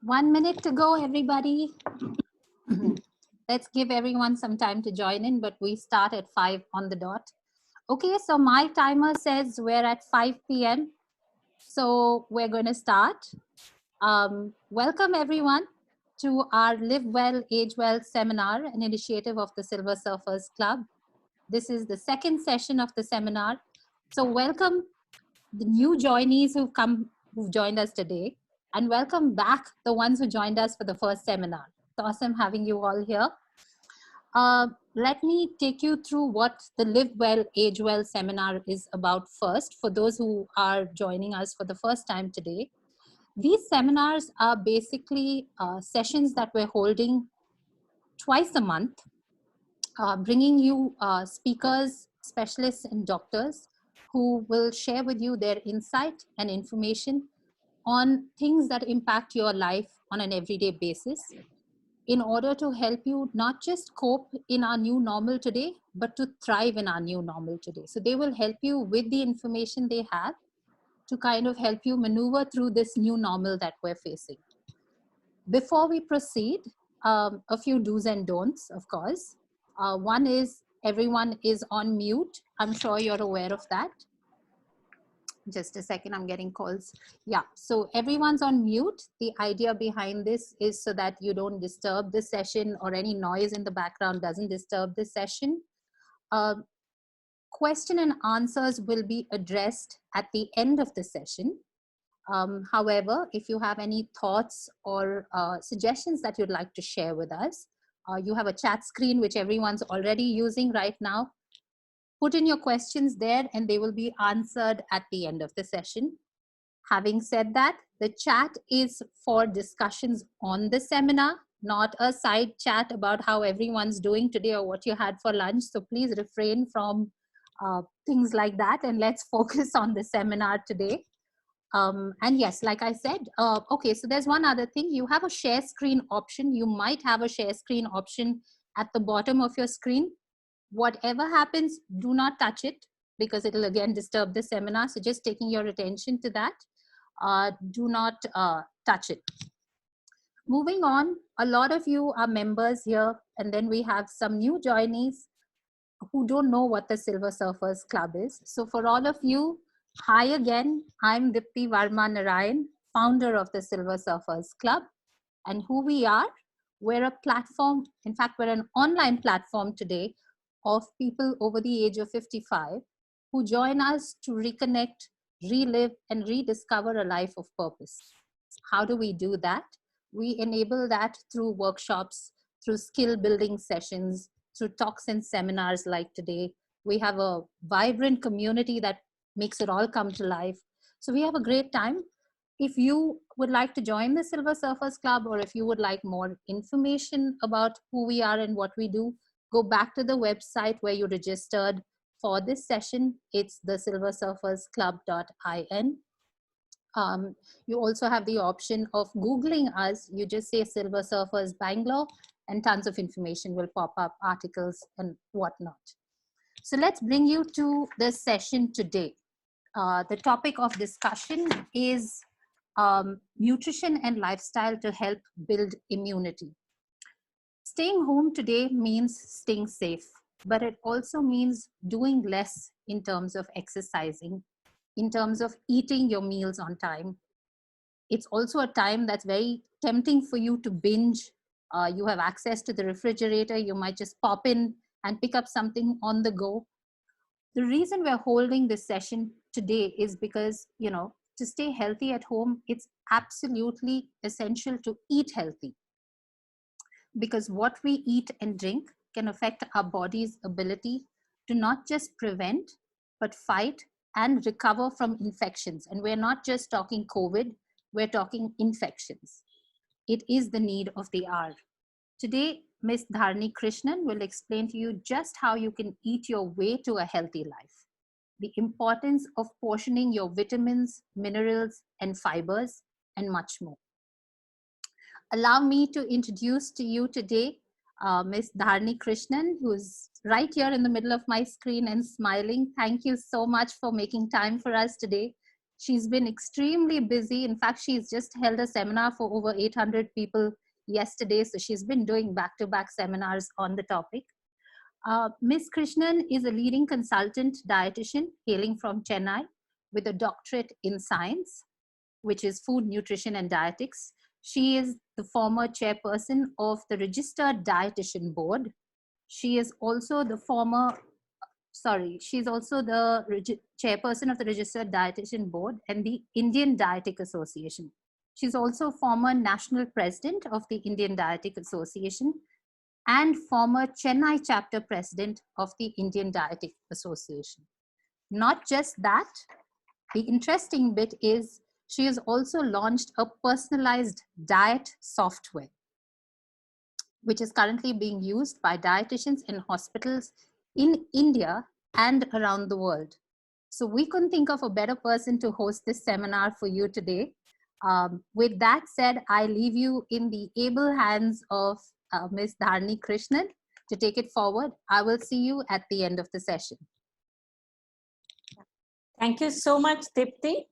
1 minute to go, everybody. Let's give everyone some time to join in, but we start at 5 on the dot. Okay, so my timer says we're at 5 p.m. So we're going to start. Welcome, everyone, to our Live Well, Age Well seminar, an initiative of the Silver Surfers Club. This is the second session of the seminar. So welcome the new joinees who've joined us today, and welcome back the ones who joined us for the first seminar. It's awesome having you all here. Let me take you through what the Live Well, Age Well seminar is about first, for those who are joining us for the first time today. These seminars are basically sessions that we're holding twice a month, bringing you speakers, specialists, and doctors who will share with you their insight and information on things that impact your life on an everyday basis in order to help you not just cope in our new normal today, but to thrive in our new normal today. So they will help you with the information they have to kind of help you maneuver through this new normal that we're facing. Before we proceed, a few do's and don'ts, of course. One is everyone is on mute. I'm sure you're aware of that. Just a second, I'm getting calls. Yeah, so everyone's on mute. The idea behind this is so that you don't disturb the session, or any noise in the background doesn't disturb the session. Question and answers will be addressed at the end of the session. However, if you have any thoughts or suggestions that you'd like to share with us, you have a chat screen which everyone's already using right now. Put in your questions there and they will be answered at the end of the session. Having said that, the chat is for discussions on the seminar, not a side chat about how everyone's doing today or what you had for lunch. So please refrain from things like that, and let's focus on the seminar today. And yes, like I said, okay, so there's one other thing. You have a share screen option. You might have a share screen option at the bottom of your screen. Whatever happens, do not touch it because it'll again disturb the seminar. So just taking your attention to that, do not touch it. Moving on, a lot of you are members here, and then we have some new joinees who don't know what the Silver Surfers Club is. So for all of you, hi again, I'm Dipti Varma Narayan, founder of the Silver Surfers Club. And who we are, we're a platform, in fact, we're an online platform today of people over the age of 55 who join us to reconnect, relive, and rediscover a life of purpose. How do we do that? We enable that through workshops, through skill building sessions, through talks and seminars like today. We have a vibrant community that makes it all come to life. So we have a great time. If you would like to join the Silver Surfers Club, or if you would like more information about who we are and what we do, go back to the website where you registered for this session. It's the silversurfersclub.in. You also have the option of Googling us. You just say Silver Surfers Bangalore and tons of information will pop up, articles and whatnot. So let's bring you to the session today. The topic of discussion is nutrition and lifestyle to help build immunity. Staying home today means staying safe, but it also means doing less in terms of exercising, in terms of eating your meals on time. It's also a time that's very tempting for you to binge. You have access to the refrigerator. You might just pop in and pick up something on the go. The reason we're holding this session today is because, to stay healthy at home, it's absolutely essential to eat healthy. Because what we eat and drink can affect our body's ability to not just prevent, but fight and recover from infections. And we're not just talking COVID, we're talking infections. It is the need of the hour. Today, Ms. Dharni Krishnan will explain to you just how you can eat your way to a healthy life, the importance of portioning your vitamins, minerals, and fibers, and much more. Allow me to introduce to you today Ms. Dharni Krishnan, who's right here in the middle of my screen and smiling. Thank you so much for making time for us today. She's been extremely busy. In fact, she's just held a seminar for over 800 people yesterday. So she's been doing back-to-back seminars on the topic. Ms. Krishnan is a leading consultant dietitian hailing from Chennai with a doctorate in science, which is food, nutrition, and dietetics. She is the former chairperson of the Registered Dietitian Board. She is also the she's also the chairperson of the Registered Dietitian Board and the Indian Dietetic Association. She's also former national president of the Indian Dietetic Association and former Chennai chapter president of the Indian Dietetic Association. Not just that, the interesting bit is she has also launched a personalized diet software, which is currently being used by dietitians in hospitals in India and around the world. So we couldn't think of a better person to host this seminar for you today. With that said, I leave you in the able hands of Ms. Dharani Krishnan to take it forward. I will see you at the end of the session. Thank you so much, Dipti.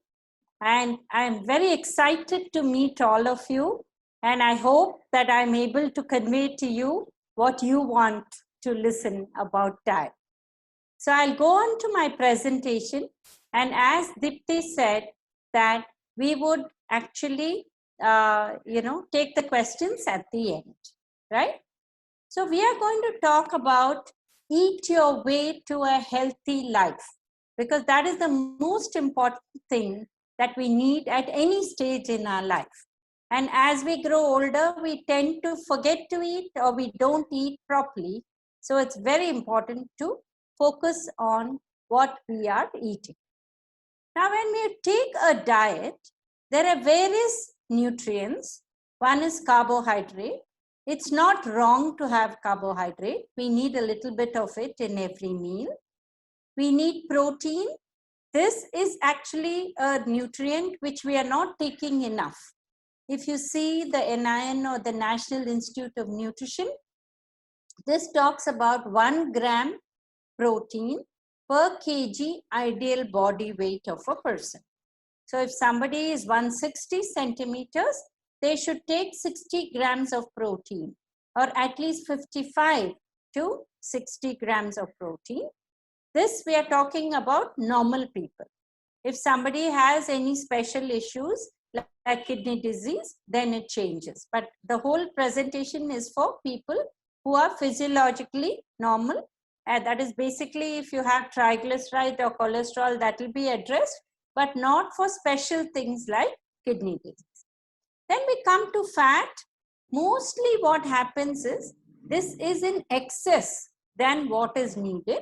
And I'm very excited to meet all of you. And I hope that I'm able to convey to you what you want to listen about diet. So I'll go on to my presentation. And as Dipti said, that we would actually, take the questions at the end, right? So we are going to talk about eat your way to a healthy life, because that is the most important thing that we need at any stage in our life. And as we grow older, we tend to forget to eat or we don't eat properly. So it's very important to focus on what we are eating. Now, when we take a diet, there are various nutrients. One is carbohydrate. It's not wrong to have carbohydrate. We need a little bit of it in every meal. We need protein. This is actually a nutrient which we are not taking enough. If you see the NIN or the National Institute of Nutrition, this talks about 1 gram protein per kg ideal body weight of a person. So if somebody is 160 centimeters, they should take 60 grams of protein, or at least 55 to 60 grams of protein. This we are talking about normal people. If somebody has any special issues like kidney disease, then it changes. But the whole presentation is for people who are physiologically normal. And that is basically if you have triglyceride or cholesterol, that will be addressed, but not for special things like kidney disease. Then we come to fat. Mostly what happens is this is in excess than what is needed.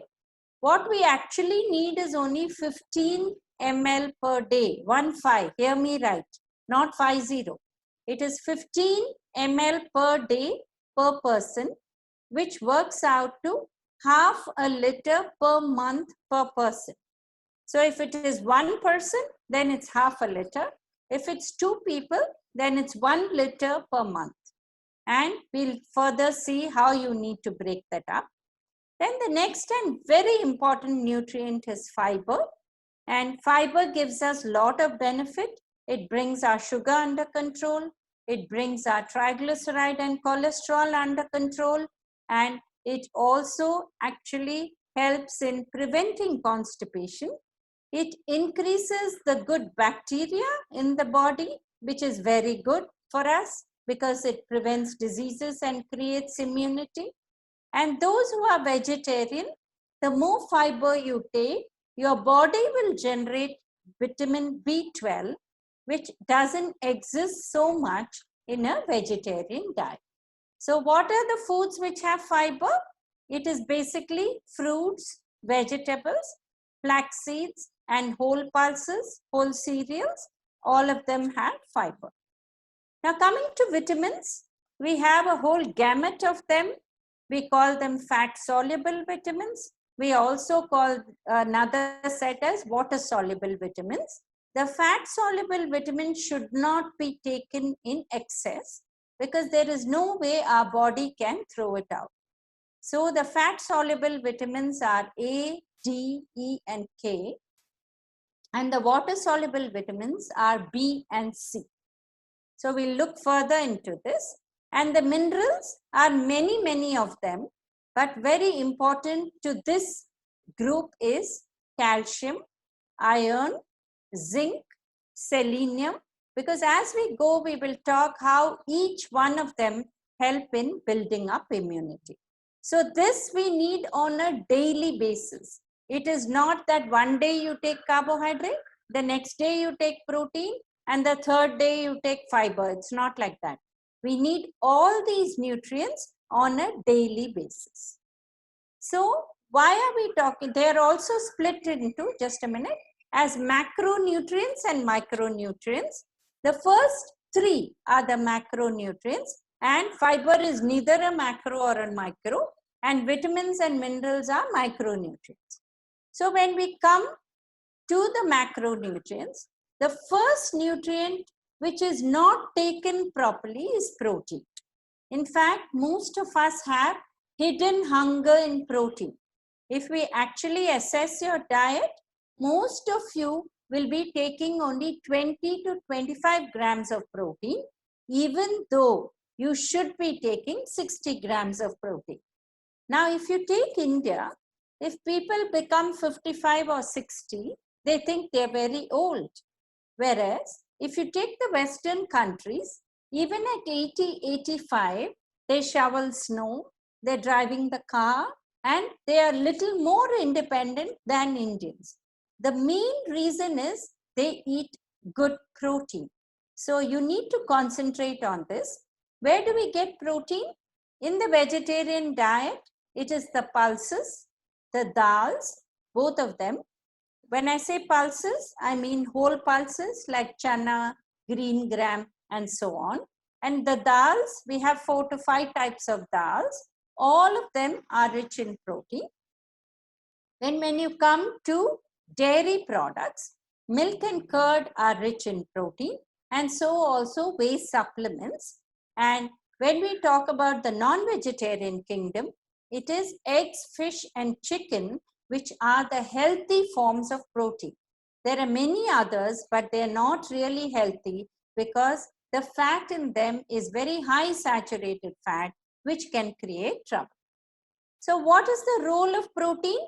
What we actually need is only 15 ml per day, 15, hear me right, not 50. It is 15 ml per day per person, which works out to half a liter per month per person. So if it is one person, then it's half a liter. If it's 2 people, then it's 1 liter per month. And we'll further see how you need to break that up. Then the next and very important nutrient is fiber. And fiber gives us a lot of benefit. It brings our sugar under control. It brings our triglyceride and cholesterol under control. And it also actually helps in preventing constipation. It increases the good bacteria in the body, which is very good for us because it prevents diseases and creates immunity. And those who are vegetarian, the more fiber you take, your body will generate vitamin B12, which doesn't exist so much in a vegetarian diet. So what are the foods which have fiber? It is basically fruits, vegetables, flax seeds, and whole pulses, whole cereals. All of them have fiber. Now coming to vitamins, we have a whole gamut of them. We call them fat-soluble vitamins. We also call another set as water-soluble vitamins. The fat-soluble vitamins should not be taken in excess because there is no way our body can throw it out. So the fat-soluble vitamins are A, D, E, and K. And the water-soluble vitamins are B and C. So we'll look further into this. And the minerals are many, many of them, but very important to this group is calcium, iron, zinc, selenium, because as we go, we will talk how each one of them help in building up immunity. So this we need on a daily basis. It is not that one day you take carbohydrate, the next day you take protein, and the third day you take fiber. It's not like that. We need all these nutrients on a daily basis. So why are we talking? They are also split into, just a minute, as macronutrients and micronutrients. The first three are the macronutrients, and fiber is neither a macro or a micro, and vitamins and minerals are micronutrients. So when we come to the macronutrients, the first nutrient which is not taken properly is protein. In fact, most of us have hidden hunger in protein. If we actually assess your diet, most of you will be taking only 20 to 25 grams of protein, even though you should be taking 60 grams of protein. Now, if you take India, if people become 55 or 60, they think they're very old. Whereas, if you take the Western countries, even at 80, 85, they shovel snow, they're driving the car, and they are little more independent than Indians. The main reason is they eat good protein. So you need to concentrate on this. Where do we get protein? In the vegetarian diet, it is the pulses, the dals, both of them. When I say pulses, I mean whole pulses like chana, green gram, and so on. And the dals, we have 4 to 5 types of dals. All of them are rich in protein. Then when you come to dairy products, milk and curd are rich in protein, and so also whey supplements. And when we talk about the non-vegetarian kingdom, it is eggs, fish, and chicken, which are the healthy forms of protein. There are many others, but they are not really healthy because the fat in them is very high saturated fat, which can create trouble. So what is the role of protein?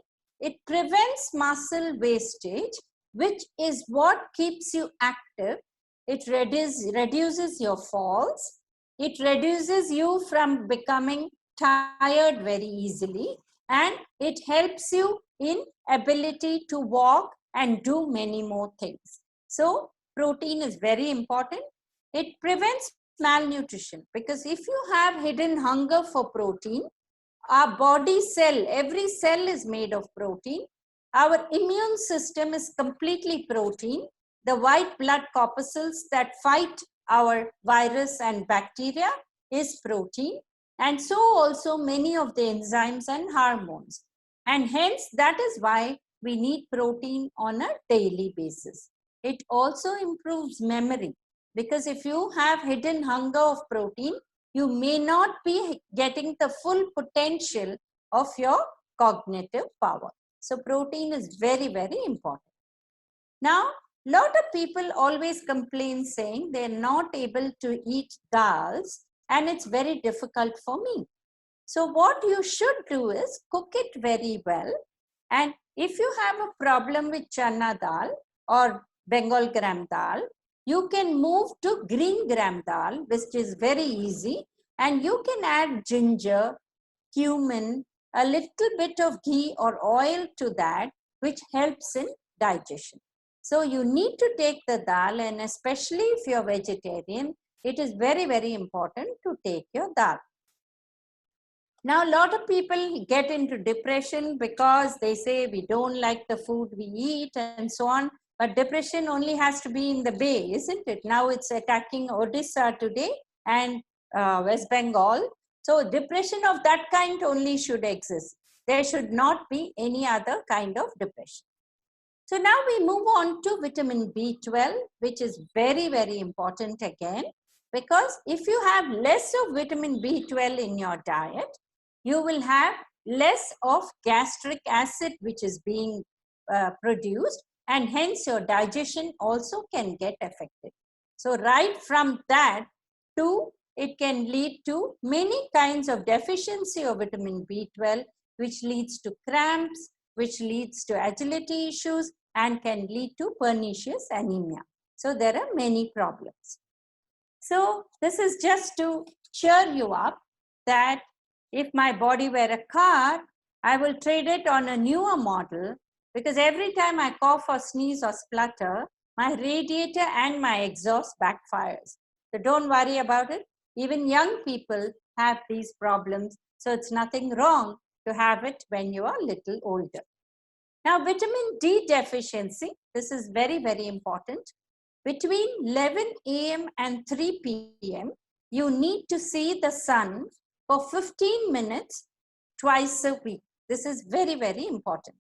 It prevents muscle wastage, which is what keeps you active. It reduces your falls. It reduces you from becoming tired very easily, and it helps you in ability to walk and do many more things. So protein is very important. It prevents malnutrition, because if you have hidden hunger for protein, our body cell, every cell is made of protein. Our immune system is completely protein. The white blood corpuscles that fight our virus and bacteria is protein. And so also many of the enzymes and hormones. And hence that is why we need protein on a daily basis. It also improves memory, because if you have hidden hunger of protein, you may not be getting the full potential of your cognitive power. So protein is very, very important. Now, lot of people always complain saying they're not able to eat dals and it's very difficult for me. So what you should do is cook it very well. And if you have a problem with chana dal or Bengal gram dal, you can move to green gram dal, which is very easy. And you can add ginger, cumin, a little bit of ghee or oil to that, which helps in digestion. So you need to take the dal, and especially if you're vegetarian, it is very, very important to take your dal. Now, a lot of people get into depression because they say we don't like the food we eat and so on. But depression only has to be in the Bay, isn't it? Now it's attacking Odisha today and West Bengal. So depression of that kind only should exist. There should not be any other kind of depression. So now we move on to vitamin B12, which is very, very important again, because if you have less of vitamin B12 in your diet, you will have less of gastric acid which is being produced, and hence your digestion also can get affected. So right from that to it can lead to many kinds of deficiency of vitamin B12, which leads to cramps, which leads to agility issues, and can lead to pernicious anemia. So there are many problems. So this is just to cheer you up that if my body were a car, I will trade it on a newer model, because every time I cough or sneeze or splutter, my radiator and my exhaust backfires. So don't worry about it. Even young people have these problems. So it's nothing wrong to have it when you are a little older. Now, vitamin D deficiency, this is very, very important. Between 11 a.m. and 3 p.m., you need to see the sun for 15 minutes twice a week. This is very, very important.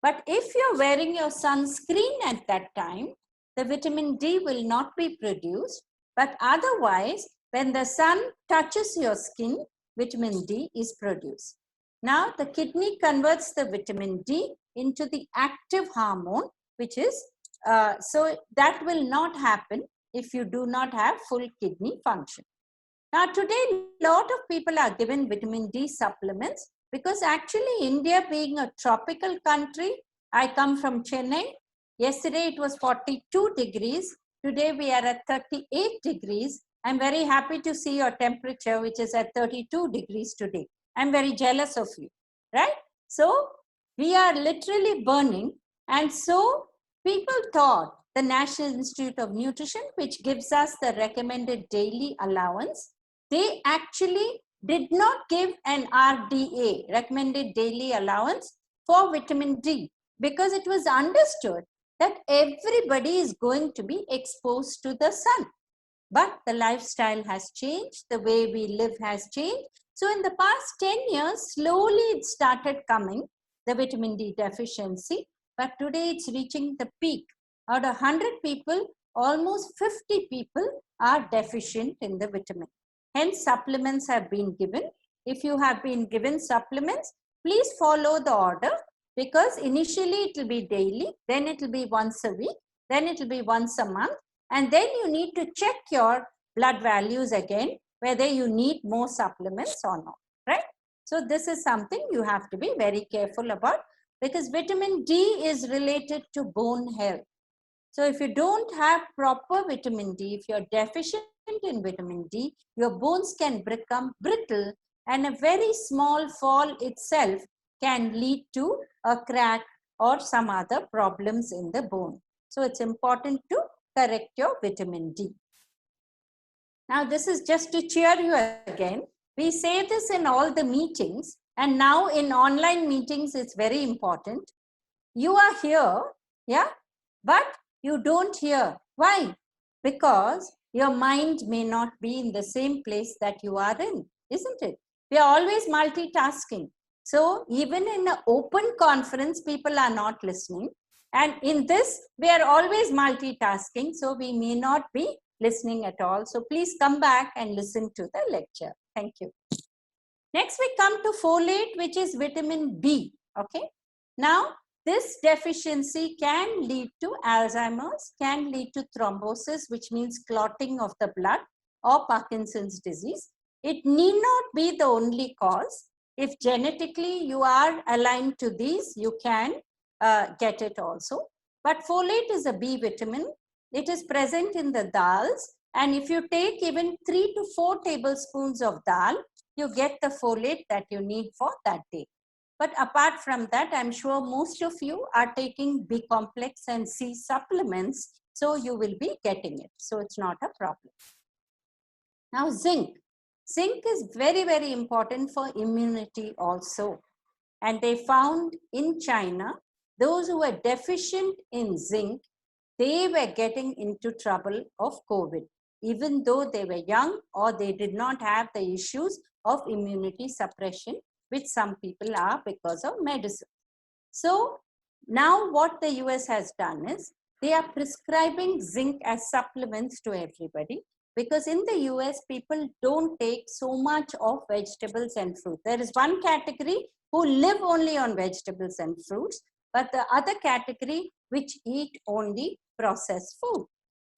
But if you're wearing your sunscreen at that time, the vitamin D will not be produced. But otherwise, when the sun touches your skin, vitamin D is produced. Now, the kidney converts the vitamin D into the active hormone, which is, so that will not happen if you do not have full kidney function. Now, today, a lot of people are given vitamin D supplements because actually India being a tropical country, I come from Chennai. Yesterday it was 42 degrees. Today we are at 38 degrees. I'm very happy to see your temperature, which is at 32 degrees today. I'm very jealous of you, right? So we are literally burning. And so people thought the National Institute of Nutrition, which gives us the recommended daily allowance, they actually did not give an RDA, recommended daily allowance, for vitamin D, because it was understood that everybody is going to be exposed to the sun. But the lifestyle has changed, the way we live has changed. So in the past 10 years, slowly it started coming, the vitamin D deficiency, but today it's reaching the peak. Out of 100 people, almost 50 people are deficient in the vitamin. Hence, supplements have been given. If you have been given supplements, please follow the order, because initially it will be daily, then it will be once a week, then it will be once a month, and then you need to check your blood values again, whether you need more supplements or not, right? So this is something you have to be very careful about, because vitamin D is related to bone health. So if you don't have proper vitamin D, if you're deficient in vitamin D, your bones can become brittle, and a very small fall itself can lead to a crack or some other problems in the bone. So it's important to correct your vitamin D. Now this is just to cheer you again. We say this in all the meetings, and now in online meetings it's very important. You are here, yeah, but you don't hear. Why? Because your mind may not be in the same place that you are in, isn't it? We are always multitasking. So even in an open conference, people are not listening. And in this, we are always multitasking. So we may not be listening at all. So please come back and listen to the lecture. Thank you. Next, we come to folate, which is vitamin B. Okay. Now, this deficiency can lead to Alzheimer's, can lead to thrombosis, which means clotting of the blood, or Parkinson's disease. It need not be the only cause. If genetically you are aligned to these, you can get it also. But folate is a B vitamin. It is present in the dals. And if you take even 3 to 4 tablespoons of dal, you get the folate that you need for that day. But apart from that, I'm sure most of you are taking B complex and C supplements, so you will be getting it. So it's not a problem. Now zinc. Zinc is very, very important for immunity also. And they found in China, those who were deficient in zinc, they were getting into trouble of COVID, even though they were young or they did not have the issues of immunity suppression, which some people are because of medicine. So now what the US has done is they are prescribing zinc as supplements to everybody, because in the US people don't take so much of vegetables and fruit. There is one category who live only on vegetables and fruits, but the other category which eat only processed food.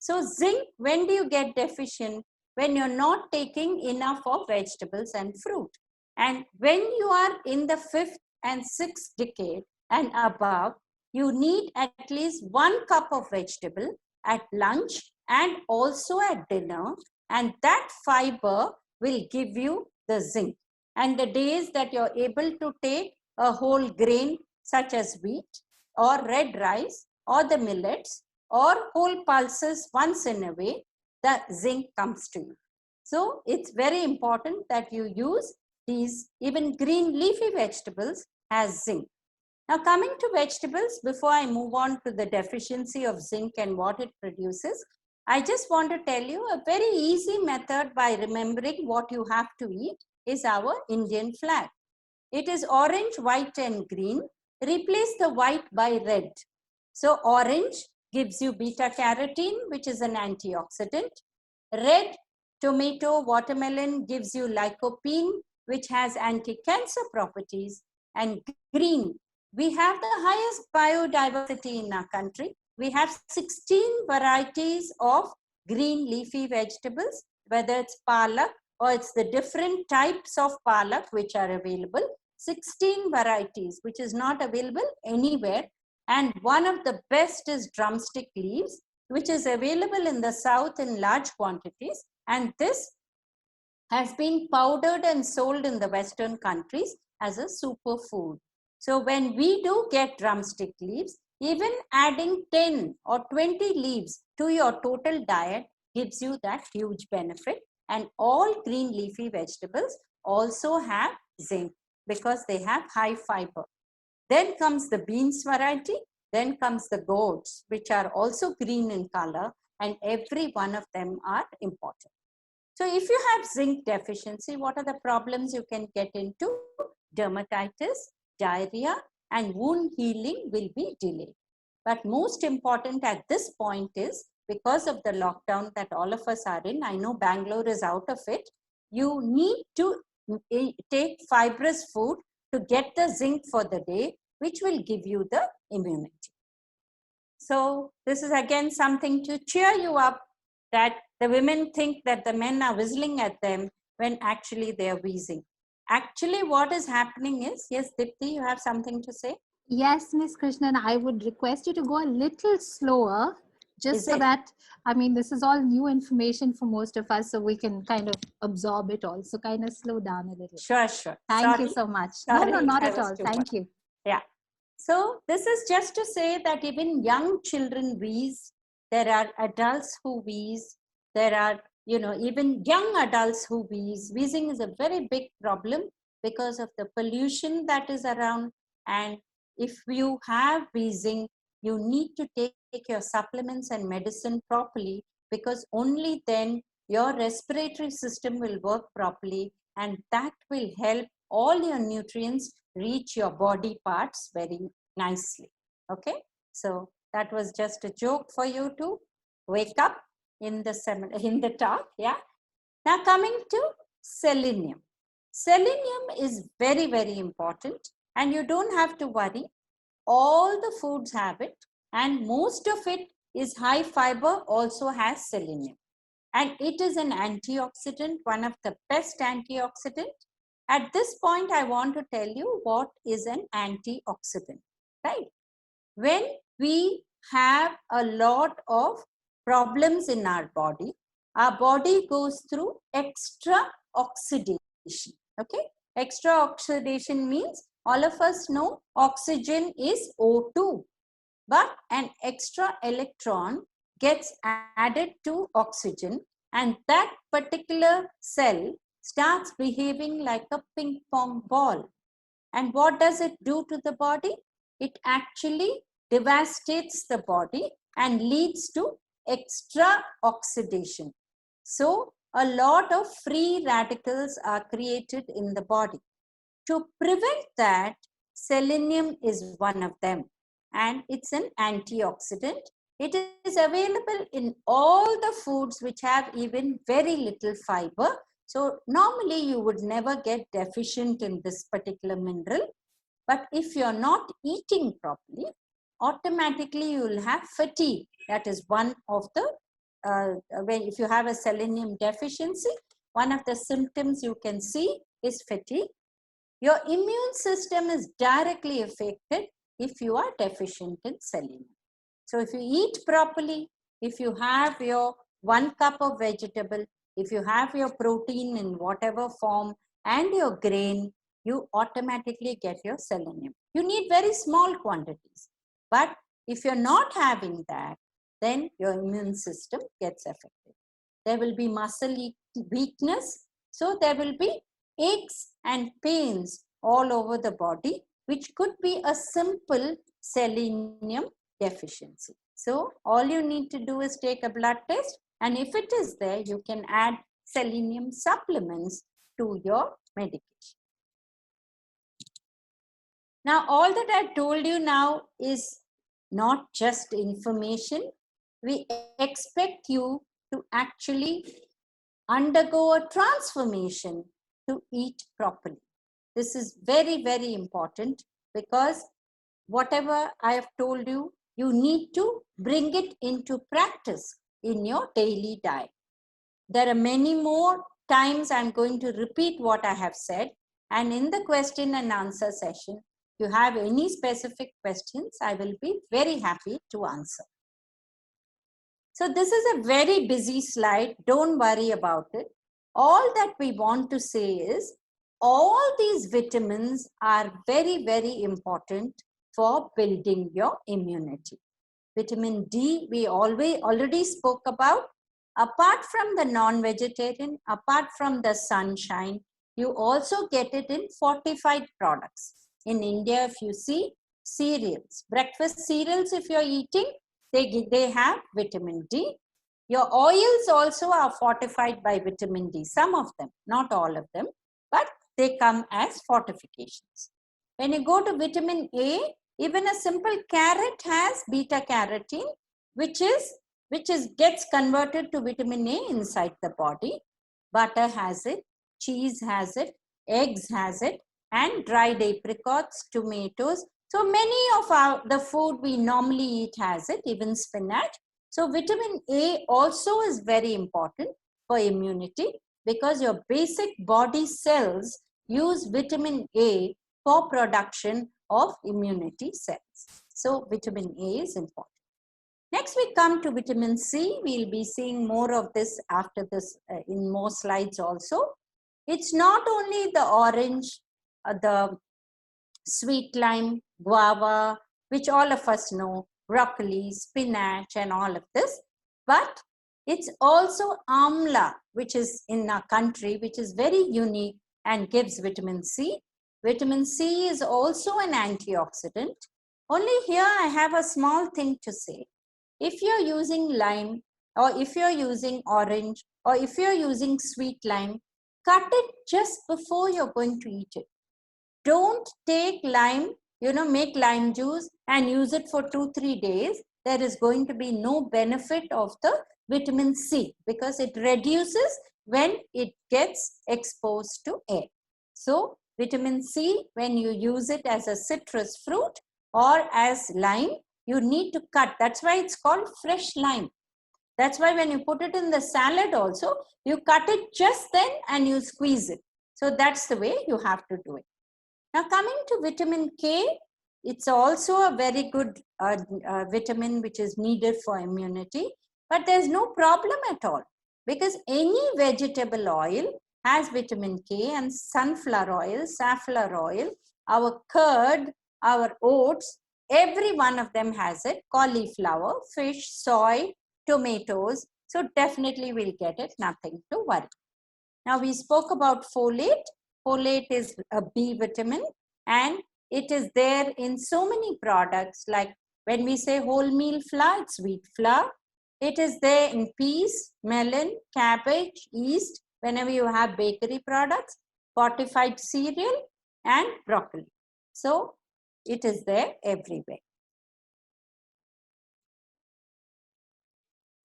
So zinc, when do you get deficient? When you're not taking enough of vegetables and fruit. And when you are in the 5th and 6th decade and above, you need at least 1 cup of vegetable at lunch and also at dinner, and that fiber will give you the zinc. And the days that you're able to take a whole grain such as wheat or red rice or the millets or whole pulses once in a way, the zinc comes to you. So it's very important that you use these, even green leafy vegetables has zinc. Now coming to vegetables, before I move on to the deficiency of zinc and what it produces, I just want to tell you a very easy method by remembering what you have to eat is our Indian flag. It is orange, white and green. Replace the white by red. So orange gives you beta carotene, which is an antioxidant. Red, tomato, watermelon gives you lycopene, which has anti-cancer properties. And green, we have the highest biodiversity in our country. We have 16 varieties of green leafy vegetables, whether it's palak or it's the different types of palak which are available. 16 varieties, which is not available anywhere. And one of the best is drumstick leaves, which is available in the south in large quantities. And this has been powdered and sold in the Western countries as a superfood. So when we do get drumstick leaves, even adding 10 or 20 leaves to your total diet gives you that huge benefit. And all green leafy vegetables also have zinc because they have high fiber. Then comes the beans variety, then comes the gourds, which are also green in color, and every one of them are important. So if you have zinc deficiency, what are the problems you can get into? Dermatitis, diarrhea, and wound healing will be delayed. But most important at this point is, because of the lockdown that all of us are in, I know Bangalore is out of it, you need to take fibrous food to get the zinc for the day, which will give you the immunity. So this is again something to cheer you up, that the women think that the men are whistling at them when actually they are wheezing. Actually, what is happening is, yes, Dipti, you have something to say? Yes, Ms. Krishnan, I would request you to go a little slower, just so that, I mean, this is all new information for most of us, so we can kind of absorb it all. So kind of slow down a little. Sure, sure. Thank you so much. Sorry, no, not at all. Thank you. Yeah. So this is just to say that even young children wheeze. There are adults who wheeze. There are, even young adults who wheeze. Wheezing is a very big problem because of the pollution that is around. And if you have wheezing, you need to take your supplements and medicine properly, because only then your respiratory system will work properly, and that will help all your nutrients reach your body parts very nicely. Okay, so that was just a joke for you to wake up in the talk. Yeah. Now coming to selenium. Selenium is very, very important, and you don't have to worry. All the foods have it, and most of it is high fiber, also has selenium. And it is an antioxidant, one of the best antioxidant. At this point, I want to tell you what is an antioxidant, right? When we have a lot of problems in our body goes through extra oxidation, okay? Extra oxidation means all of us know oxygen is O2, but an extra electron gets added to oxygen, and that particular cell starts behaving like a ping pong ball. And what does it do to the body? It actually devastates the body and leads to extra oxidation. So a lot of free radicals are created in the body. To prevent that, selenium is one of them, and it's an antioxidant. It is available in all the foods which have even very little fiber. So normally you would never get deficient in this particular mineral. But if you're not eating properly, automatically you will have fatigue. That is one of the, if you have a selenium deficiency, one of the symptoms you can see is fatigue. Your immune system is directly affected if you are deficient in selenium. So if you eat properly, if you have your 1 cup of vegetable, if you have your protein in whatever form and your grain, you automatically get your selenium. You need very small quantities. But if you're not having that, then your immune system gets affected. There will be muscle weakness. So there will be aches and pains all over the body, which could be a simple selenium deficiency. So all you need to do is take a blood test, and if it is there, you can add selenium supplements to your medication. Now, all that I told you now is not just information. We expect you to actually undergo a transformation to eat properly. This is very, very important, because whatever I have told you, you need to bring it into practice in your daily diet. There are many more times I'm going to repeat what I have said, and in the question and answer session, if you have any specific questions, I will be very happy to answer. So this is a very busy slide. Don't worry about it. All that we want to say is all these vitamins are very, very important for building your immunity. Vitamin D, we already spoke about. Apart from the non-vegetarian, apart from the sunshine, you also get it in fortified products. In India, if you see cereals, breakfast cereals, if you're eating, they have vitamin D. Your oils also are fortified by vitamin D, some of them, not all of them, but they come as fortifications. When you go to vitamin A, even a simple carrot has beta carotene, which gets converted to vitamin A inside the body. Butter has it, cheese has it, eggs has it, and dried apricots, tomatoes. So many of the food we normally eat has it, even spinach. So vitamin A also is very important for immunity, because your basic body cells use vitamin A for production of immunity cells. So vitamin A is important. Next we come to vitamin C. We'll be seeing more of this after this in more slides also. It's not only the orange, the sweet lime, guava, which all of us know, broccoli, spinach, and all of this, but it's also amla, which is in our country, which is very unique and gives vitamin C. Vitamin C is also an antioxidant. Only here I have a small thing to say. If you're using lime, or if you're using orange, or if you're using sweet lime, cut it just before you're going to eat it. Don't take lime, make lime juice and use it for 2-3 days. There is going to be no benefit of the vitamin C, because it reduces when it gets exposed to air. So vitamin C, when you use it as a citrus fruit or as lime, you need to cut. That's why it's called fresh lime. That's why when you put it in the salad also, you cut it just then and you squeeze it. So that's the way you have to do it. Now coming to vitamin K, it's also a very good vitamin which is needed for immunity, but there's no problem at all, because any vegetable oil has vitamin K, and sunflower oil, safflower oil, our curd, our oats, every one of them has it, cauliflower, fish, soy, tomatoes. So definitely we'll get it, nothing to worry. Now we spoke about folate. Folate is a B vitamin, and it is there in so many products, like when we say wholemeal flour, it's wheat flour. It is there in peas, melon, cabbage, yeast, whenever you have bakery products, fortified cereal, and broccoli. So it is there everywhere.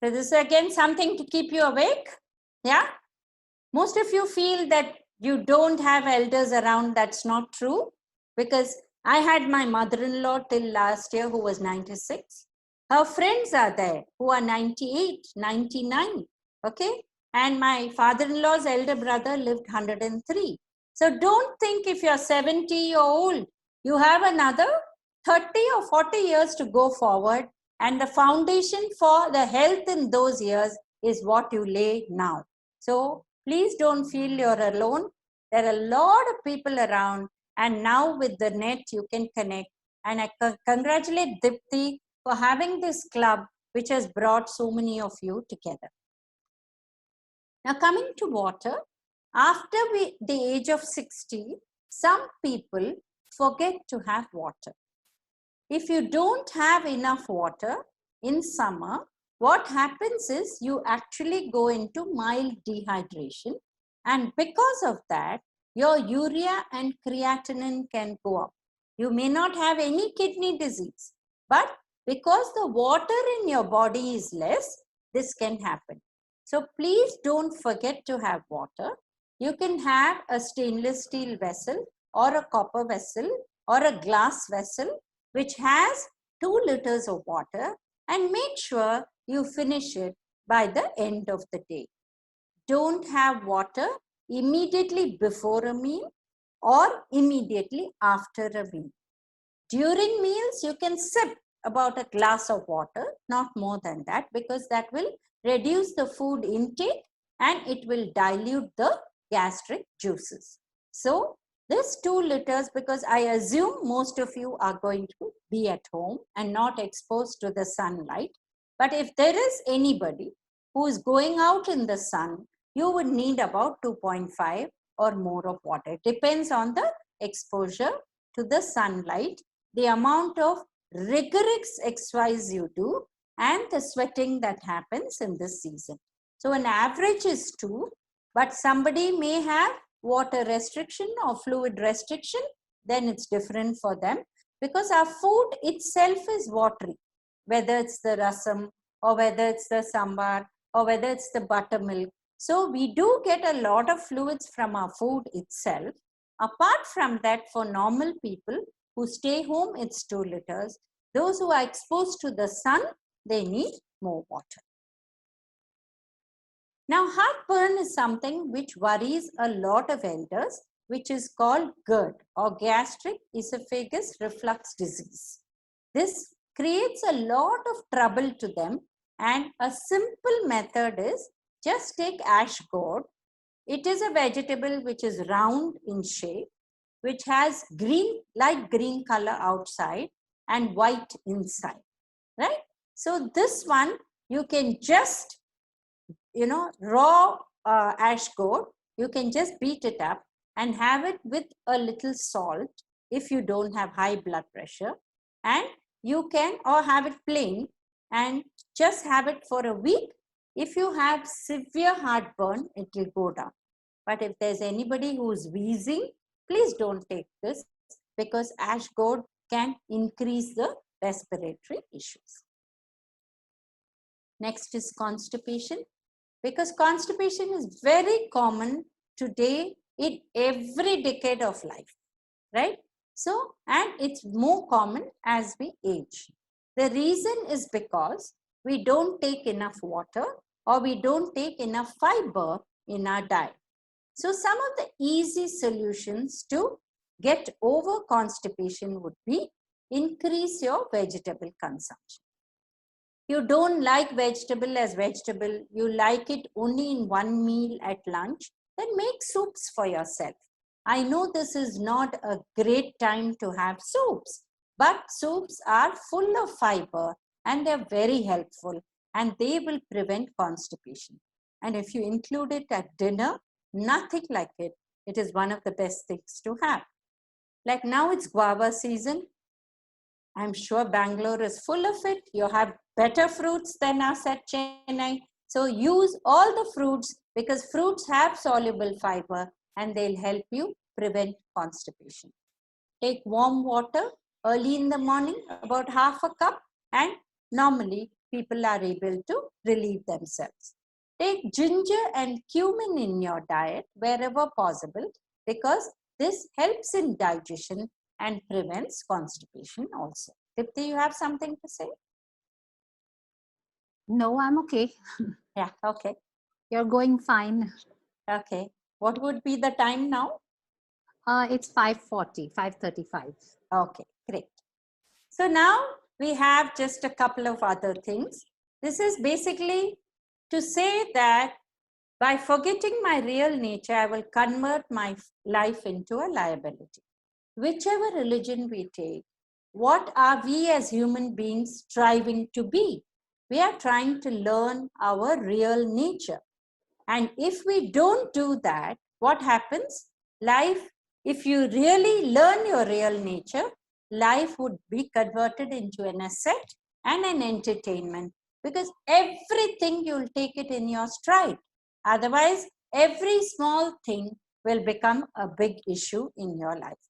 So this is again something to keep you awake. Yeah. Most of you feel that you don't have elders around. That's not true, because I had my mother-in-law till last year who was 96. Her friends are there who are 98, 99. Okay. And my father-in-law's elder brother lived 103. So don't think if you're 70 years old, you have another 30 or 40 years to go forward. And the foundation for the health in those years is what you lay now. So please don't feel you're alone. There are a lot of people around, and now with the net you can connect. And I congratulate Dipti for having this club which has brought so many of you together. Now coming to water, after the age of 60, some people forget to have water. If you don't have enough water in summer, what happens is you actually go into mild dehydration, and because of that, your urea and creatinine can go up. You may not have any kidney disease, but because the water in your body is less, this can happen. So please don't forget to have water. You can have a stainless steel vessel or a copper vessel or a glass vessel which has 2 liters of water, and make sure you finish it by the end of the day. Don't have water immediately before a meal or immediately after a meal. During meals, you can sip about a glass of water, not more than that, because that will reduce the food intake and it will dilute the gastric juices. So this 2 liters, because I assume most of you are going to be at home and not exposed to the sunlight. But if there is anybody who is going out in the sun, you would need about 2.5 or more of water. It depends on the exposure to the sunlight, the amount of rigorous exercise you do, and the sweating that happens in this season. So an average is 2, but somebody may have water restriction or fluid restriction, then it's different for them, because our food itself is watery, whether it's the rasam or whether it's the sambar or whether it's the buttermilk. So we do get a lot of fluids from our food itself. Apart from that, for normal people who stay home, it's 2 liters. Those who are exposed to the sun, they need more water. Now, heartburn is something which worries a lot of elders, which is called GERD or gastric esophagus reflux disease. This creates a lot of trouble to them, and a simple method is just take ash gourd. It is a vegetable which is round in shape, which has green, light green color outside and white inside, right? So this one you can just, raw ash gourd, you can just beat it up and have it with a little salt if you don't have high blood pressure, and you can, or have it plain and just have it for a week. If you have severe heartburn, it will go down. But if there's anybody who's wheezing, please don't take this, because ash gourd can increase the respiratory issues. Next is constipation, because constipation is very common today in every decade of life, right? So, and it's more common as we age. The reason is because we don't take enough water or we don't take enough fiber in our diet. So some of the easy solutions to get over constipation would be increase your vegetable consumption. You don't like vegetable as vegetable, you like it only in one meal at lunch, then make soups for yourself. I know this is not a great time to have soups, but soups are full of fiber and they're very helpful, and they will prevent constipation. And if you include it at dinner, nothing like it. It is one of the best things to have. Like now it's guava season. I'm sure Bangalore is full of it. You have better fruits than us at Chennai. So use all the fruits, because fruits have soluble fiber and they'll help you prevent constipation. Take warm water early in the morning, about half a cup, and normally people are able to relieve themselves. Take ginger and cumin in your diet wherever possible, because this helps in digestion and prevents constipation also. Dipti, you have something to say? No, I'm okay. Yeah, okay. You're going fine. Okay. What would be the time now? It's 5:40, 5:35. Okay, great. So now we have just a couple of other things. This is basically to say that by forgetting my real nature, I will convert my life into a liability. Whichever religion we take, what are we as human beings striving to be? We are trying to learn our real nature. And if we don't do that, what happens? Life, if you really learn your real nature, life would be converted into an asset and an entertainment, because everything you'll take it in your stride. Otherwise, every small thing will become a big issue in your life.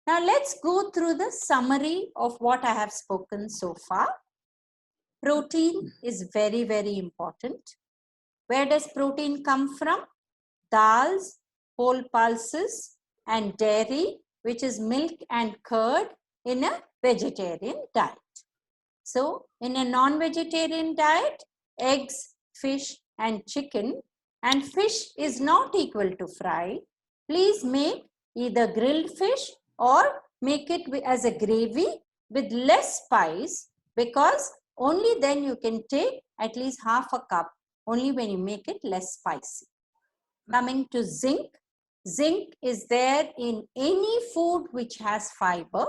Now let's go through the summary of what I have spoken so far. Protein is very, very important. Where does protein come from? Dals, whole pulses, and dairy, which is milk and curd in a vegetarian diet. So, in a non-vegetarian diet, eggs, fish, and chicken, and fish is not equal to fry. Please make either grilled fish or make it as a gravy with less spice, because only then you can take at least half a cup, only when you make it less spicy. Coming to zinc, zinc is there in any food which has fiber.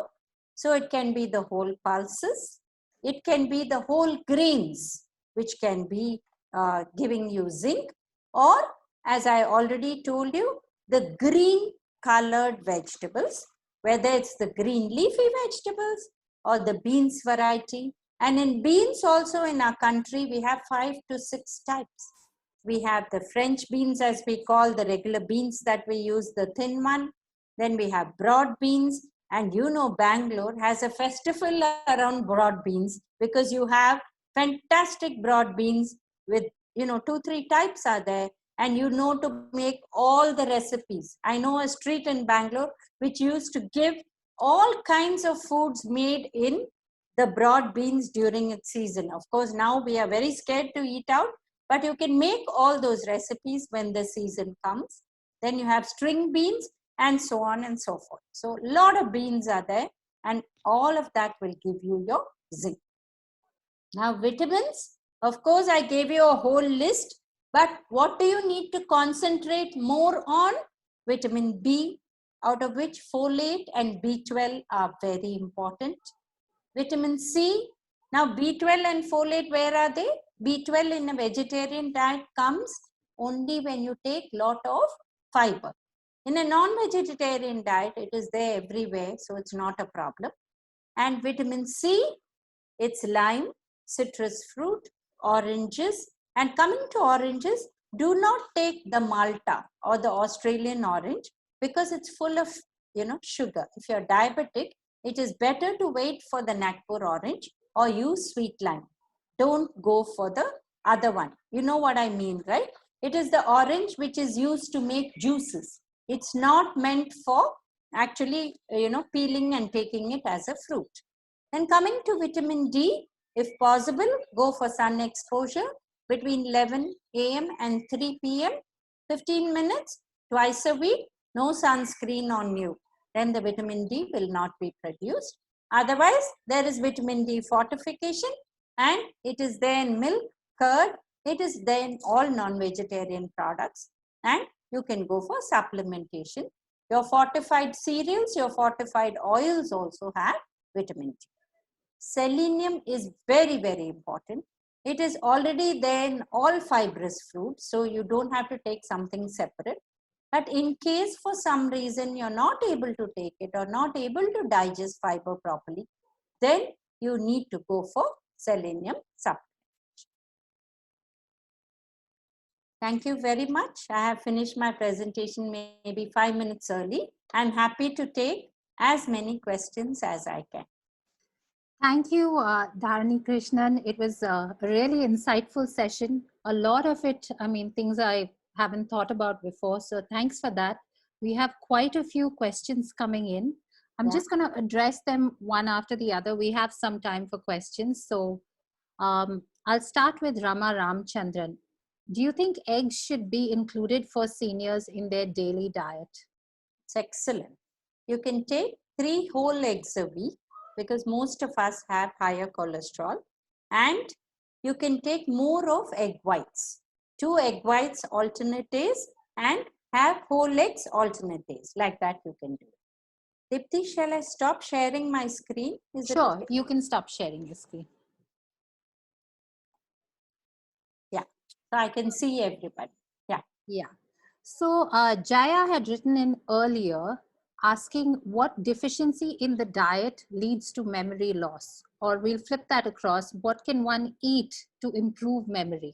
So it can be the whole pulses, it can be the whole grains which can be giving you zinc, or as I already told you, the green colored vegetables, whether it's the green leafy vegetables or the beans variety. And in beans also in our country, we have 5 to 6 types. We have the French beans, as we call the regular beans that we use, the thin one. Then we have broad beans. And you know, Bangalore has a festival around broad beans, because you have fantastic broad beans with, 2-3 types are there. And you know to make all the recipes. I know a street in Bangalore which used to give all kinds of foods made in the broad beans during its season. Of course, now we are very scared to eat out, but you can make all those recipes when the season comes. Then you have string beans and so on and so forth. So a lot of beans are there, and all of that will give you your zinc. Now vitamins, of course I gave you a whole list, but what do you need to concentrate more on? Vitamin B, out of which folate and B12 are very important. Vitamin C, now B12 and folate, where are they? B12 in a vegetarian diet comes only when you take lot of fiber. In a non-vegetarian diet, it is there everywhere, so it's not a problem. And vitamin C, it's lime, citrus fruit, oranges. And coming to oranges, do not take the Malta or the Australian orange, because it's full of sugar. If you're diabetic, it is better to wait for the Nagpur orange or use sweet lime. Don't go for the other one. You know what I mean, right? It is the orange which is used to make juices. It's not meant for actually, peeling and taking it as a fruit. Then coming to vitamin D, if possible, go for sun exposure between 11 a.m. and 3 p.m. 15 minutes twice a week. No sunscreen on you. Then the vitamin D will not be produced. Otherwise, there is vitamin D fortification, and it is there in milk, curd, it is there in all non-vegetarian products, and you can go for supplementation. Your fortified cereals, your fortified oils also have vitamin D. Selenium is very, very important. It is already there in all fibrous fruits, so you don't have to take something separate. But in case for some reason you're not able to take it or not able to digest fiber properly, then you need to go for selenium supplement. Thank you very much. I have finished my presentation maybe 5 minutes early. I'm happy to take as many questions as I can. Thank you, Dharani Krishnan. It was a really insightful session. A lot of it, things I haven't thought about before. So thanks for that. We have quite a few questions coming in. I'm Yeah. just going to address them one after the other. We have some time for questions. So I'll start with Rama Ramchandran. Do you think eggs should be included for seniors in their daily diet? It's excellent. You can take 3 whole eggs a week because most of us have higher cholesterol, and you can take more of egg whites. 2 egg whites alternate days and have whole eggs alternate days. Like that you can do. Dipti, shall I stop sharing my screen? Is it Sure, okay? you can stop sharing the screen. Yeah, so I can see everybody. Yeah. Yeah. So Jaya had written in earlier asking what deficiency in the diet leads to memory loss, or we'll flip that across. What can one eat to improve memory?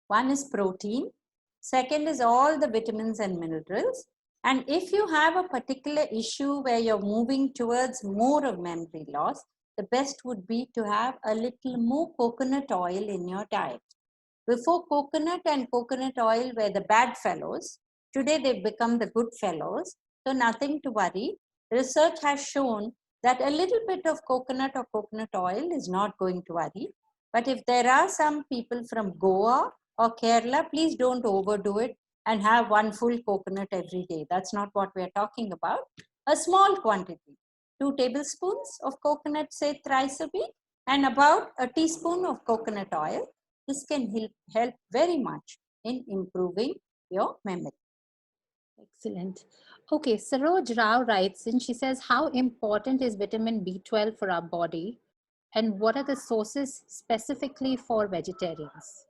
One is protein. Second is all the vitamins and minerals. And if you have a particular issue where you're moving towards more of memory loss, the best would be to have a little more coconut oil in your diet. Before, coconut and coconut oil were the bad fellows. Today they've become the good fellows. So nothing to worry. Research has shown that a little bit of coconut or coconut oil is not going to worry. But if there are some people from Goa or Kerala, please don't overdo it and have one full coconut every day. That's not what we're talking about. A small quantity, 2 tablespoons of coconut, say thrice a week, and about a teaspoon of coconut oil. This can help very much in improving your memory. Excellent. Okay, Saroj Rao writes in, she says, how important is vitamin B12 for our body? And what are the sources specifically for vegetarians?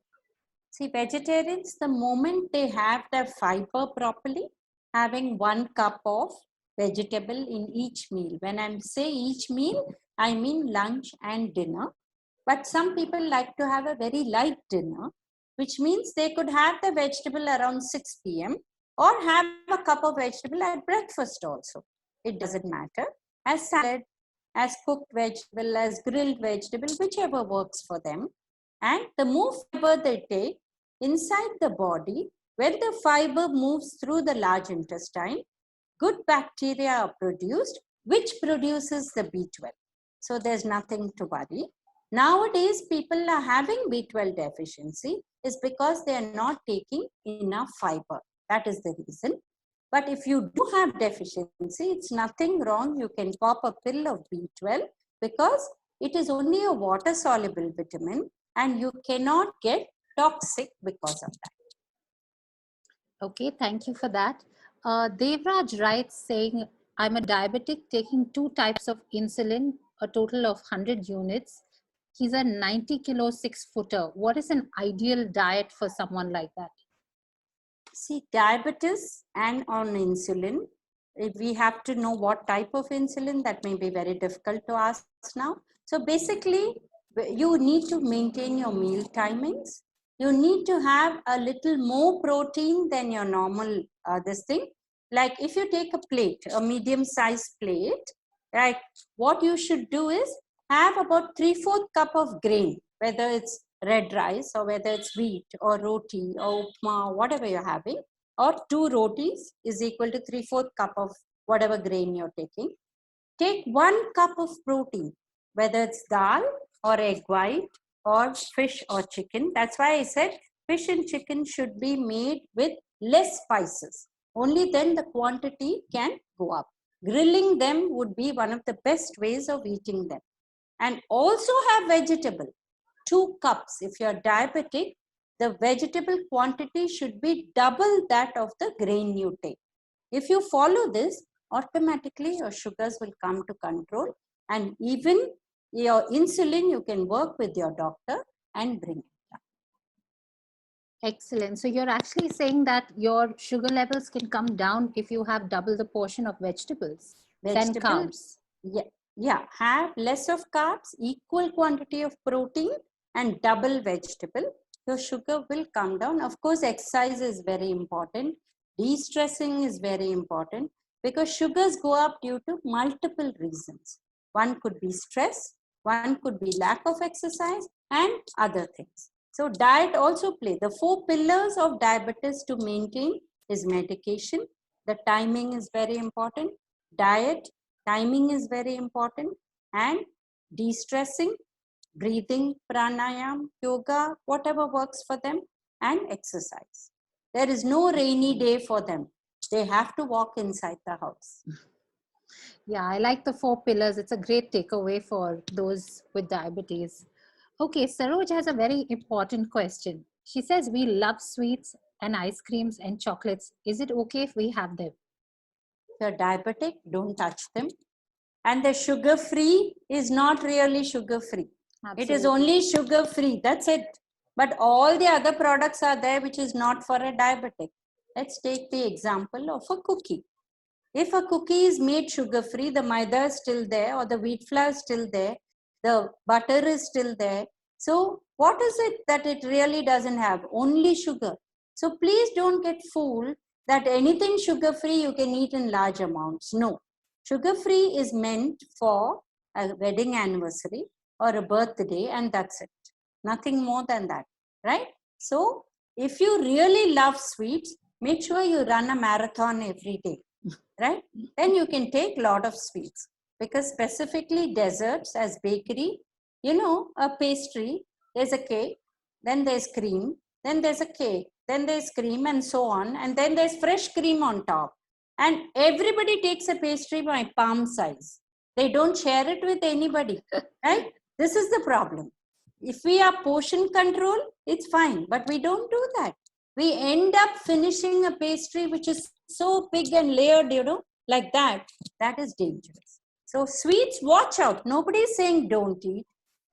See, vegetarians, the moment they have their fiber properly, having 1 cup of vegetable in each meal. When I say each meal, I mean lunch and dinner. But some people like to have a very light dinner, which means they could have the vegetable around 6 p.m. or have a cup of vegetable at breakfast also. It doesn't matter. As salad, as cooked vegetable, as grilled vegetable, whichever works for them. And the more fiber they take inside the body, when the fiber moves through the large intestine, good bacteria are produced, which produces the B12. So there's nothing to worry. Nowadays, people are having B12 deficiency is because they are not taking enough fiber. That is the reason. But if you do have deficiency, it's nothing wrong. You can pop a pill of B12 because it is only a water-soluble vitamin and you cannot get toxic because of that. Okay, thank you for that. Devraj writes saying, I'm a diabetic taking 2 types of insulin, a total of 100 units. He's a 90 kilo 6-footer. What is an ideal diet for someone like that? See, diabetes and on insulin, if we have to know what type of insulin, that may be very difficult to ask now. So basically, you need to maintain your meal timings. You need to have a little more protein than your normal this thing. Like if you take a plate, a medium-sized plate, right? What you should do is have about 3/4 cup of grain, whether it's red rice or whether it's wheat or roti or upma, whatever you're having, or 2 rotis is equal to 3/4 cup of whatever grain you're taking. Take 1 cup of protein, whether it's dal or egg white or fish or chicken. That's why I said fish and chicken should be made with less spices. Only then the quantity can go up. Grilling them would be one of the best ways of eating them. And also have vegetable. 2 cups. If you are diabetic, the vegetable quantity should be double that of the grain you take. If you follow this, automatically your sugars will come to control, and even your insulin, you can work with your doctor and bring it down. Excellent. So you're actually saying that your sugar levels can come down if you have double the portion of vegetables than carbs. Yeah, have less of carbs, equal quantity of protein and double vegetable. Your sugar will come down. Of course, exercise is very important. De-stressing is very important because sugars go up due to multiple reasons. One could be stress, one could be lack of exercise and other things. So diet also play. The 4 pillars of diabetes to maintain is medication. The timing is very important. Diet, timing is very important, and de-stressing, breathing, pranayam, yoga, whatever works for them, and exercise. There is no rainy day for them. They have to walk inside the house. Yeah, I like the 4 pillars. It's a great takeaway for those with diabetes. Okay, Saroj has a very important question. She says, we love sweets and ice creams and chocolates. Is it okay if we have them? If you're diabetic, don't touch them. And the sugar-free is not really sugar-free. It is only sugar-free, that's it. But all the other products are there which is not for a diabetic. Let's take the example of a cookie. If a cookie is made sugar-free, the maida is still there, or the wheat flour is still there, the butter is still there. So what is it that it really doesn't have? Only sugar. So please don't get fooled that anything sugar-free you can eat in large amounts. No. Sugar-free is meant for a wedding anniversary or a birthday, and that's it. Nothing more than that, right? So if you really love sweets, make sure you run a marathon every day, right? Then you can take a lot of sweets, because specifically desserts as bakery, you know, a pastry, there's a cake, then there's cream, then there's a cake, then there's cream, and so on. And then there's fresh cream on top. And everybody takes a pastry by palm size. They don't share it with anybody, right? This is the problem. If we are portion control, it's fine, but we don't do that. We end up finishing a pastry which is so big and layered, you know, like that. That is dangerous. So sweets, watch out. Nobody is saying don't eat.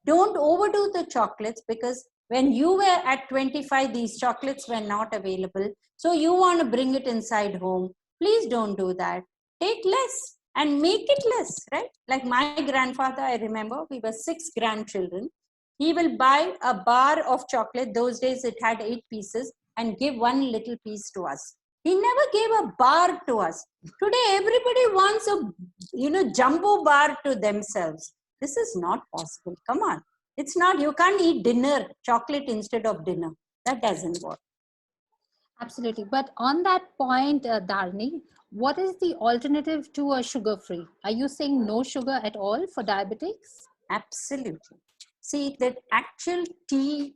Don't overdo the chocolates, because when you were at 25, these chocolates were not available. So you want to bring it inside home. Please don't do that. Take less and make it less, right? Like my grandfather, I remember, we were 6 grandchildren. He will buy a bar of chocolate. Those days it had 8 pieces, and give 1 little piece to us. He never gave a bar to us. Today, everybody wants a, jumbo bar to themselves. This is not possible. Come on. It's not, you can't eat dinner, chocolate instead of dinner. That doesn't work. Absolutely. But on that point, Dharani, what is the alternative to a sugar-free? Are you saying no sugar at all for diabetics? Absolutely. See, the actual tea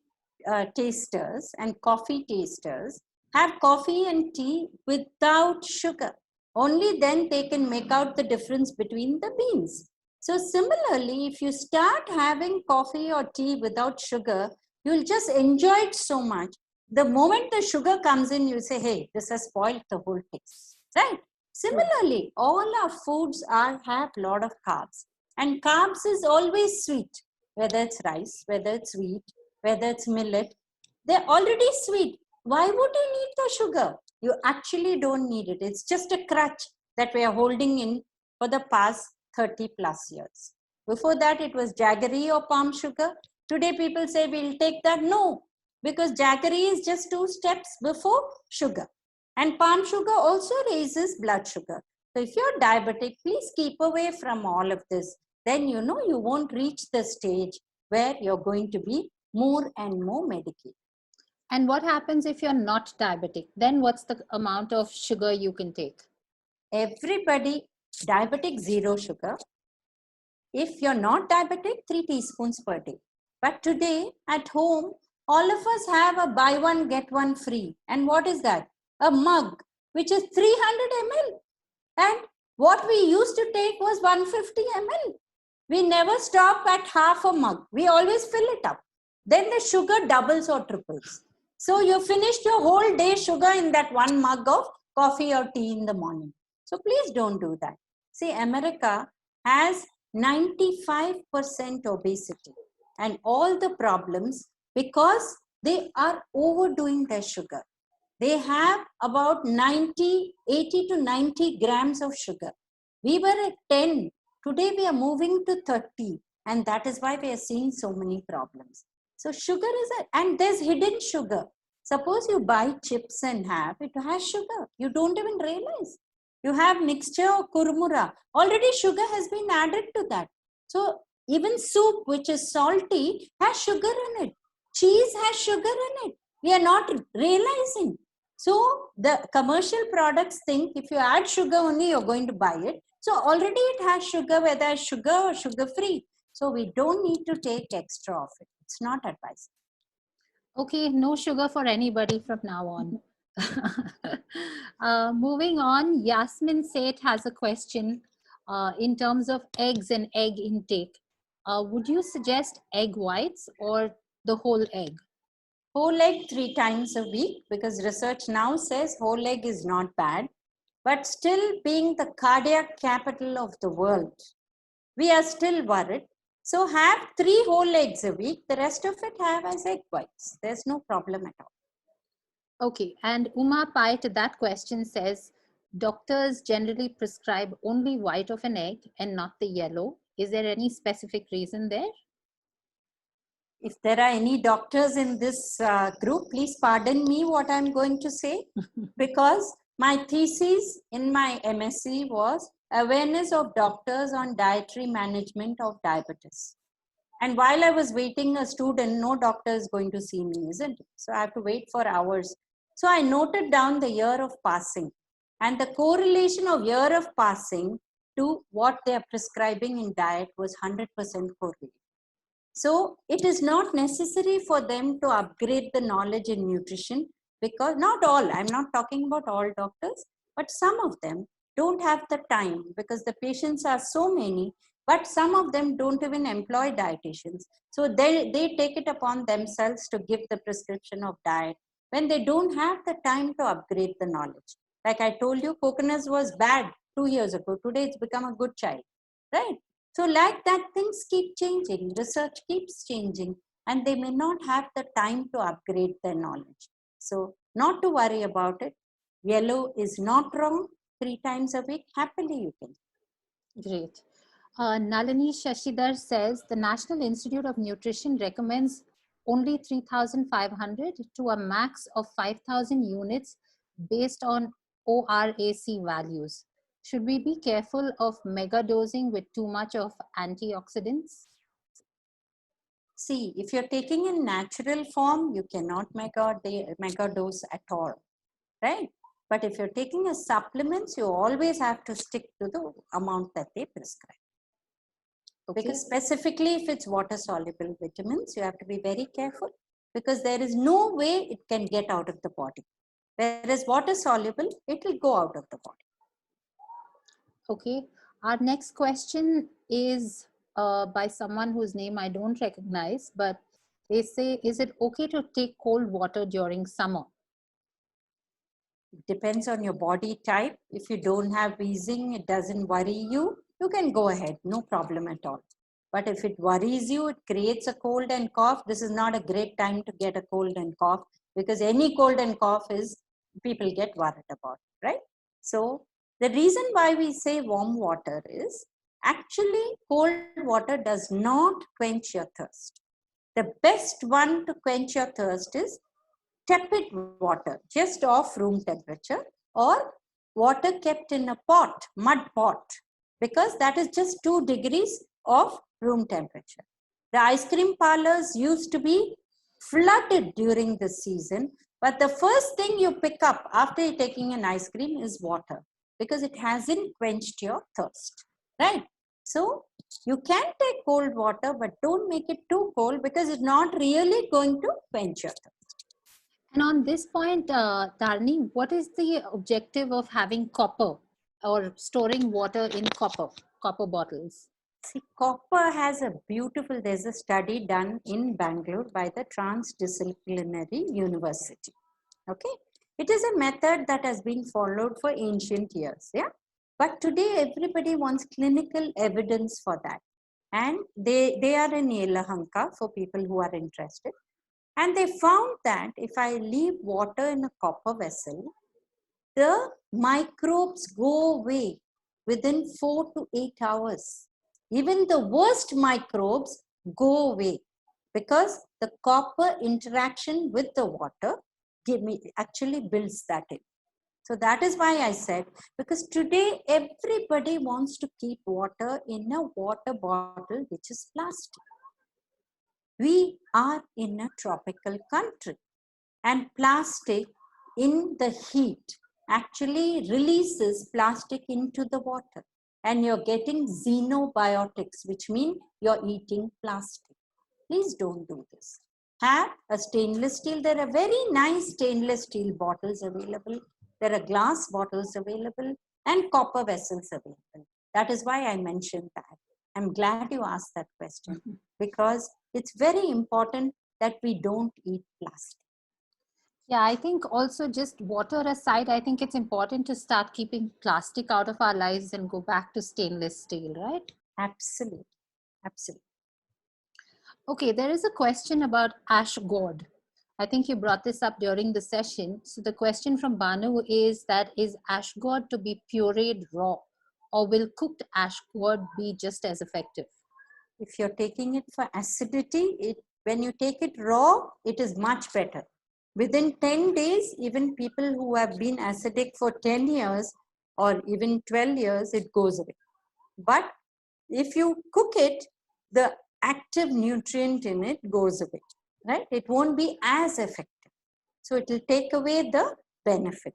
tasters and coffee tasters have coffee and tea without sugar. Only then they can make out the difference between the beans. So similarly, if you start having coffee or tea without sugar, you'll just enjoy it so much. The moment the sugar comes in, you say, hey, this has spoiled the whole taste, right? Similarly, all our foods have a lot of carbs, and carbs is always sweet, whether it's rice, whether it's wheat, whether it's millet. They're already sweet. Why would you need the sugar? You actually don't need it. It's just a crutch that we are holding in for the past 30 plus years. Before that, it was jaggery or palm sugar. Today, people say we'll take that. No, because jaggery is just 2 steps before sugar. And palm sugar also raises blood sugar. So if you're diabetic, please keep away from all of this. Then you won't reach the stage where you're going to be more and more medicated. And what happens if you're not diabetic? Then what's the amount of sugar you can take? Everybody, diabetic, 0 sugar. If you're not diabetic, 3 teaspoons per day. But today at home, all of us have a buy one, get one free. And what is that? A mug, which is 300 ml. And what we used to take was 150 ml. We never stop at half a mug. We always fill it up. Then the sugar doubles or triples. So you finished your whole day sugar in that 1 mug of coffee or tea in the morning. So please don't do that. See, America has 95% obesity and all the problems because they are overdoing their sugar. They have about 80 to 90 grams of sugar. We were at 10. Today we are moving to 30. And that is why we are seeing so many problems. So sugar and there's hidden sugar. Suppose you buy chips and have, it has sugar. You don't even realize. You have mixture or kurmura. Already sugar has been added to that. So even soup, which is salty, has sugar in it. Cheese has sugar in it. We are not realizing. So the commercial products think if you add sugar only, you're going to buy it. So already it has sugar, whether it's sugar or sugar-free. So we don't need to take extra of it. It's not advisable. Okay, no sugar for anybody from now on. Moving on, Yasmin Seth has a question in terms of eggs and egg intake. Would you suggest egg whites or the whole egg? Whole egg 3 times a week, because research now says whole egg is not bad. But still, being the cardiac capital of the world, we are still worried. So have 3 whole eggs a week. The rest of it have as egg whites. There's no problem at all. Okay, and Uma Pai to that question says, doctors generally prescribe only white of an egg and not the yellow. Is there any specific reason there? If there are any doctors in this group, please pardon me what I'm going to say, because my thesis in my MSc was awareness of doctors on dietary management of diabetes. And while I was waiting a student, no doctor is going to see me, isn't it? So I have to wait for hours. So I noted down the year of passing and the correlation of year of passing to what they are prescribing in diet was 100% correlated. So it is not necessary for them to upgrade the knowledge in nutrition, because not all, I'm not talking about all doctors, but some of them don't have the time because the patients are so many, but some of them don't even employ dietitians. So they take it upon themselves to give the prescription of diet when they don't have the time to upgrade the knowledge. Like I told you, coconuts was bad 2 years ago. Today it's become a good child, right? So like that, things keep changing, research keeps changing, and they may not have the time to upgrade their knowledge. So not to worry about it. Yellow is not wrong. 3 times a week, happily you can. Great. Nalini Shashidhar says the National Institute of Nutrition recommends only 3,500 to a max of 5,000 units based on ORAC values. Should we be careful of mega dosing with too much of antioxidants? See, if you're taking in natural form, you cannot mega dose at all, right? But if you're taking a supplements, you always have to stick to the amount that they prescribe. Okay. Because specifically if it's water soluble vitamins, you have to be very careful, because there is no way it can get out of the body. Whereas water soluble, it will go out of the body. Okay. Our next question is by someone whose name I don't recognize, but they say, is it okay to take cold water during summer? It depends on your body type. If you don't have wheezing, it doesn't worry you, you can go ahead, no problem at all. But if it worries you, it creates a cold and cough, this is not a great time to get a cold and cough, because any cold and cough is, people get worried about, right? So the reason why we say warm water is, actually cold water does not quench your thirst. The best one to quench your thirst is tepid water, just off room temperature, or water kept in a pot, mud pot, because that is just 2 degrees of room temperature. The ice cream parlors used to be flooded during the season, but the first thing you pick up after taking an ice cream is water, because it hasn't quenched your thirst, right? So you can take cold water, but don't make it too cold, because it's not really going to quench your thirst. And on this point, Dharani, what is the objective of having copper or storing water in copper bottles? See, copper has a beautiful, there's a study done in Bangalore by the Transdisciplinary University. Okay. It is a method that has been followed for ancient years. Yeah. But today everybody wants clinical evidence for that. And they are in Yelahanka for people who are interested. And they found that if I leave water in a copper vessel, the microbes go away within 4 to 8 hours. Even the worst microbes go away, because the copper interaction with the water actually builds that in. So that is why I said, because today everybody wants to keep water in a water bottle which is plastic. We are in a tropical country, and plastic in the heat actually releases plastic into the water. and you're getting xenobiotics, which mean you're eating plastic. Please don't do this. Have a stainless steel. There are very nice stainless steel bottles available. There are glass bottles available and copper vessels available. That is why I mentioned that. I'm glad you asked that question because it's very important that we don't eat plastic. Yeah, I think also just water aside, I think it's important to start keeping plastic out of our lives and go back to stainless steel, right? Absolutely. Absolutely. Okay, there is a question about ash gourd. I think you brought this up during the session. So the question from Banu is that is ash gourd to be pureed raw, or will cooked ash gourd be just as effective? If you're taking it for acidity, when you take it raw, it is much better. Within 10 days, even people who have been acidic for 10 years or even 12 years, it goes away. But if you cook it, the active nutrient in it goes away, right? It won't be as effective. So it will take away the benefit.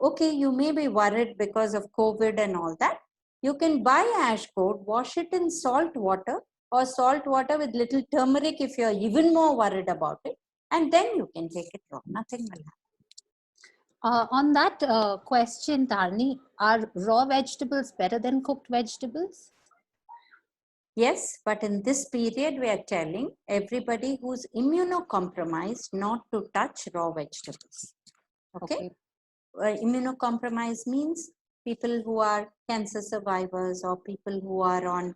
Okay, you may be worried because of COVID and all that. You can buy ash gourd, wash it in salt water or salt water with little turmeric if you're even more worried about it. And then you can take it raw. Nothing will happen. On that question, Tarni, are raw vegetables better than cooked vegetables? Yes, but in this period, we are telling everybody who's immunocompromised not to touch raw vegetables. Okay? Immunocompromised means people who are cancer survivors or people who are on,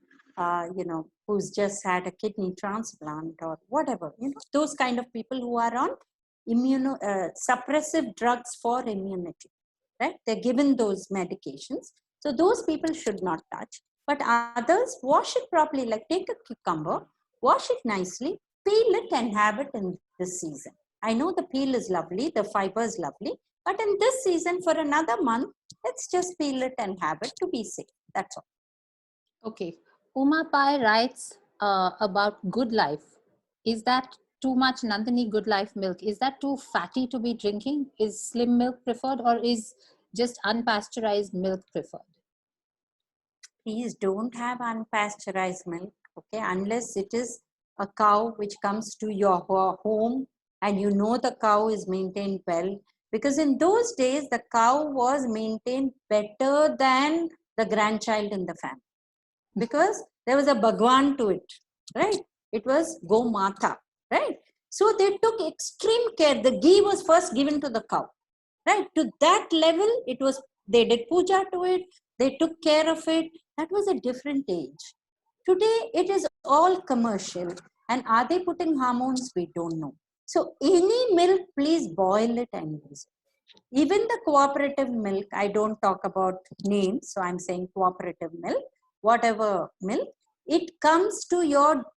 who's just had a kidney transplant or whatever, those kind of people who are on suppressive drugs for immunity, right? They're given those medications. So those people should not touch. But others, wash it properly, like take a cucumber, wash it nicely, peel it and have it in this season. I know the peel is lovely, the fiber is lovely, but in this season for another month, let's just peel it and have it to be safe. That's all. Okay. Uma Pai writes about Good Life. Is that too much Nandini Good Life milk? Is that too fatty to be drinking? Is slim milk preferred, or is just unpasteurized milk preferred? Please don't have unpasteurized milk, okay, unless it is a cow which comes to your home and you know the cow is maintained well. Because in those days, the cow was maintained better than the grandchild in the family. Because there was a Bhagwan to it, right? It was Gomata, right? So they took extreme care. The ghee was first given to the cow, right? To that level, it was, they did puja to it, they took care of it. That was a different age. Today, it is all commercial. And are they putting hormones? We don't know. So any milk, please boil it and use it. Even the cooperative milk, I don't talk about names, so I'm saying cooperative milk, whatever milk, it comes to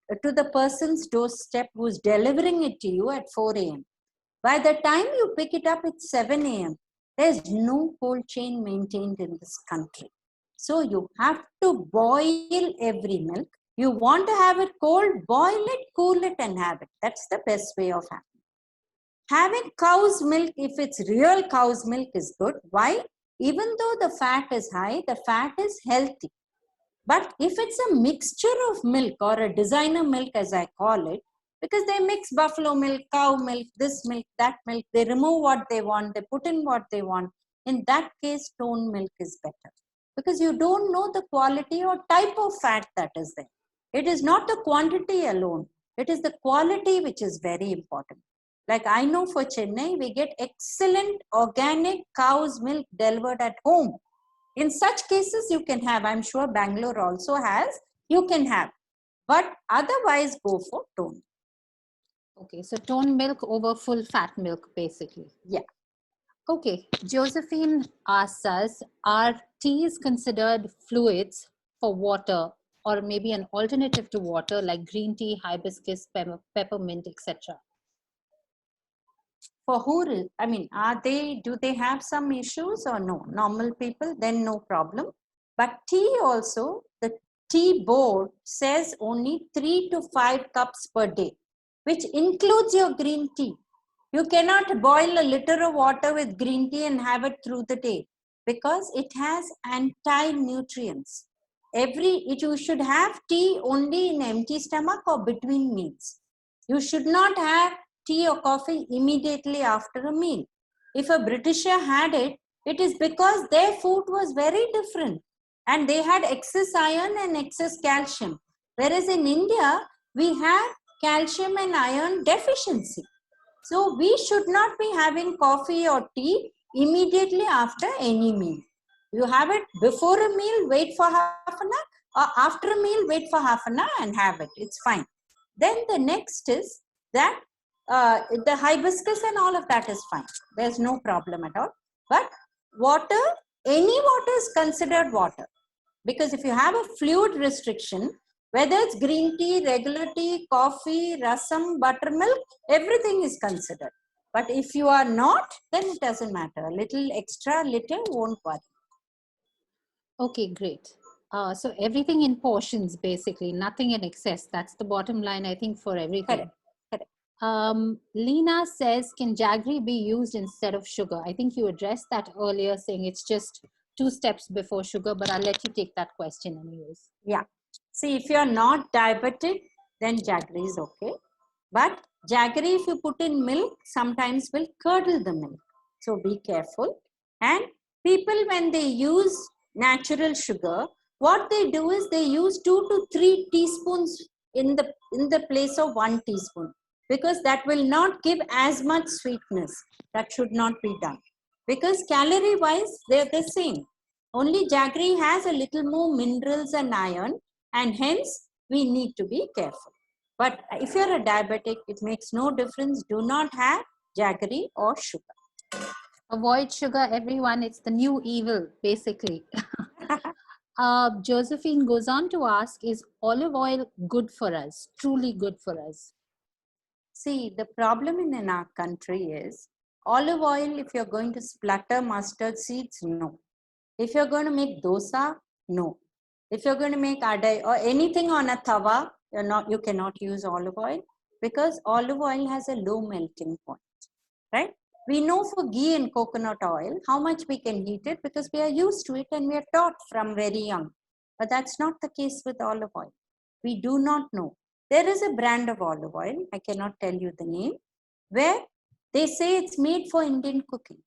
the person's doorstep who's delivering it to you at 4 a.m. By the time you pick it up, it's 7 a.m. There's no cold chain maintained in this country. So you have to boil every milk. You want to have it cold, boil it, cool it and have it. That's the best way of having it. Having cow's milk, if it's real cow's milk, is good. Why? Even though the fat is high, the fat is healthy. But if it's a mixture of milk or a designer milk, as I call it, because they mix buffalo milk, cow milk, this milk, that milk, they remove what they want, they put in what they want. In that case, tone milk is better. Because you don't know the quality or type of fat that is there. It is not the quantity alone. It is the quality which is very important. Like I know for Chennai, we get excellent organic cow's milk delivered at home. In such cases, you can have, I'm sure Bangalore also has, you can have. But otherwise, go for tone. Okay, so tone milk over full fat milk, basically. Yeah. Okay, Josephine asks us, are teas considered fluids for water, or maybe an alternative to water like green tea, hibiscus, peppermint, etc.? For who, I mean, do they have some issues or no? Normal people, then no problem. But tea also, the tea board says only 3 to 5 cups per day, which includes your green tea. You cannot boil a liter of water with green tea and have it through the day because it has anti-nutrients. you should have tea only in empty stomach or between meals. You should not have tea or coffee immediately after a meal. If a Britisher had it, it is because their food was very different and they had excess iron and excess calcium. Whereas in India, we have calcium and iron deficiency. So we should not be having coffee or tea immediately after any meal. You have it before a meal, wait for half an hour, or after a meal, wait for half an hour and have it. It's fine. Then the next is that the hibiscus and all of that is fine. There's no problem at all. But water, any water is considered water. Because if you have a fluid restriction, whether it's green tea, regular tea, coffee, rasam, buttermilk, everything is considered. But if you are not, then it doesn't matter. A little extra, little won't worry. Okay, great. So everything in portions, basically, nothing in excess. That's the bottom line, I think, for everything. Correct. Lena says, can jaggery be used instead of sugar? I think you addressed that earlier, saying it's just 2 steps before sugar, but I'll let you take that question anyways. Yeah. See, if you're not diabetic, then jaggery is okay. But jaggery, if you put in milk, sometimes will curdle the milk. So be careful. And people, when they use natural sugar, what they do is they use 2 to 3 teaspoons in the place of 1 teaspoon, because that will not give as much sweetness. That should not be done, because calorie wise they're the same. Only jaggery has a little more minerals and iron, and hence we need to be careful. But if you're a diabetic, it makes no difference. Do not have jaggery or sugar. Avoid sugar, everyone. It's the new evil, basically. Josephine goes on to ask, is olive oil good for us? Truly good for us? See, the problem in our country is olive oil, if you're going to splatter mustard seeds, no. If you're going to make dosa, no. If you're going to make adai or anything on a tawa, you cannot use olive oil, because olive oil has a low melting point, right? We know for ghee and coconut oil how much we can heat it, because we are used to it and we are taught from very young. But that's not the case with olive oil. We do not know. There is a brand of olive oil, I cannot tell you the name, where they say it's made for Indian cooking,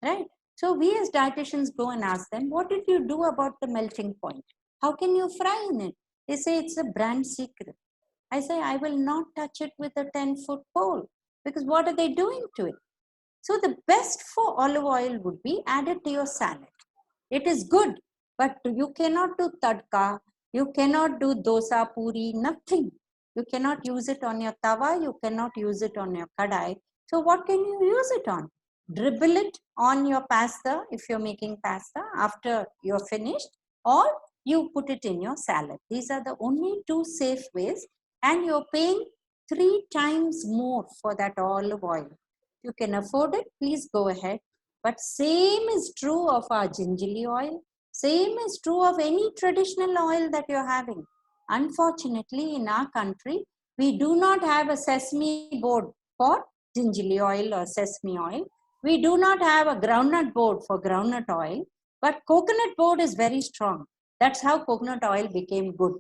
right? So we as dietitians go and ask them, what did you do about the melting point? How can you fry in it? They say it's a brand secret. I say, I will not touch it with a 10-foot pole, because what are they doing to it? So the best for olive oil would be added to your salad. It is good, but you cannot do tadka, you cannot do dosa, puri, nothing. You cannot use it on your tawa, you cannot use it on your kadai. So what can you use it on? Dribble it on your pasta if you're making pasta after you're finished, or you put it in your salad. These are the only 2 safe ways, and you're paying 3 times more for that olive oil. You can afford it, please go ahead. But same is true of our gingerly oil. Same is true of any traditional oil that you're having. Unfortunately, in our country, we do not have a sesame board for gingerly oil or sesame oil. We do not have a groundnut board for groundnut oil. But coconut board is very strong. That's how coconut oil became good.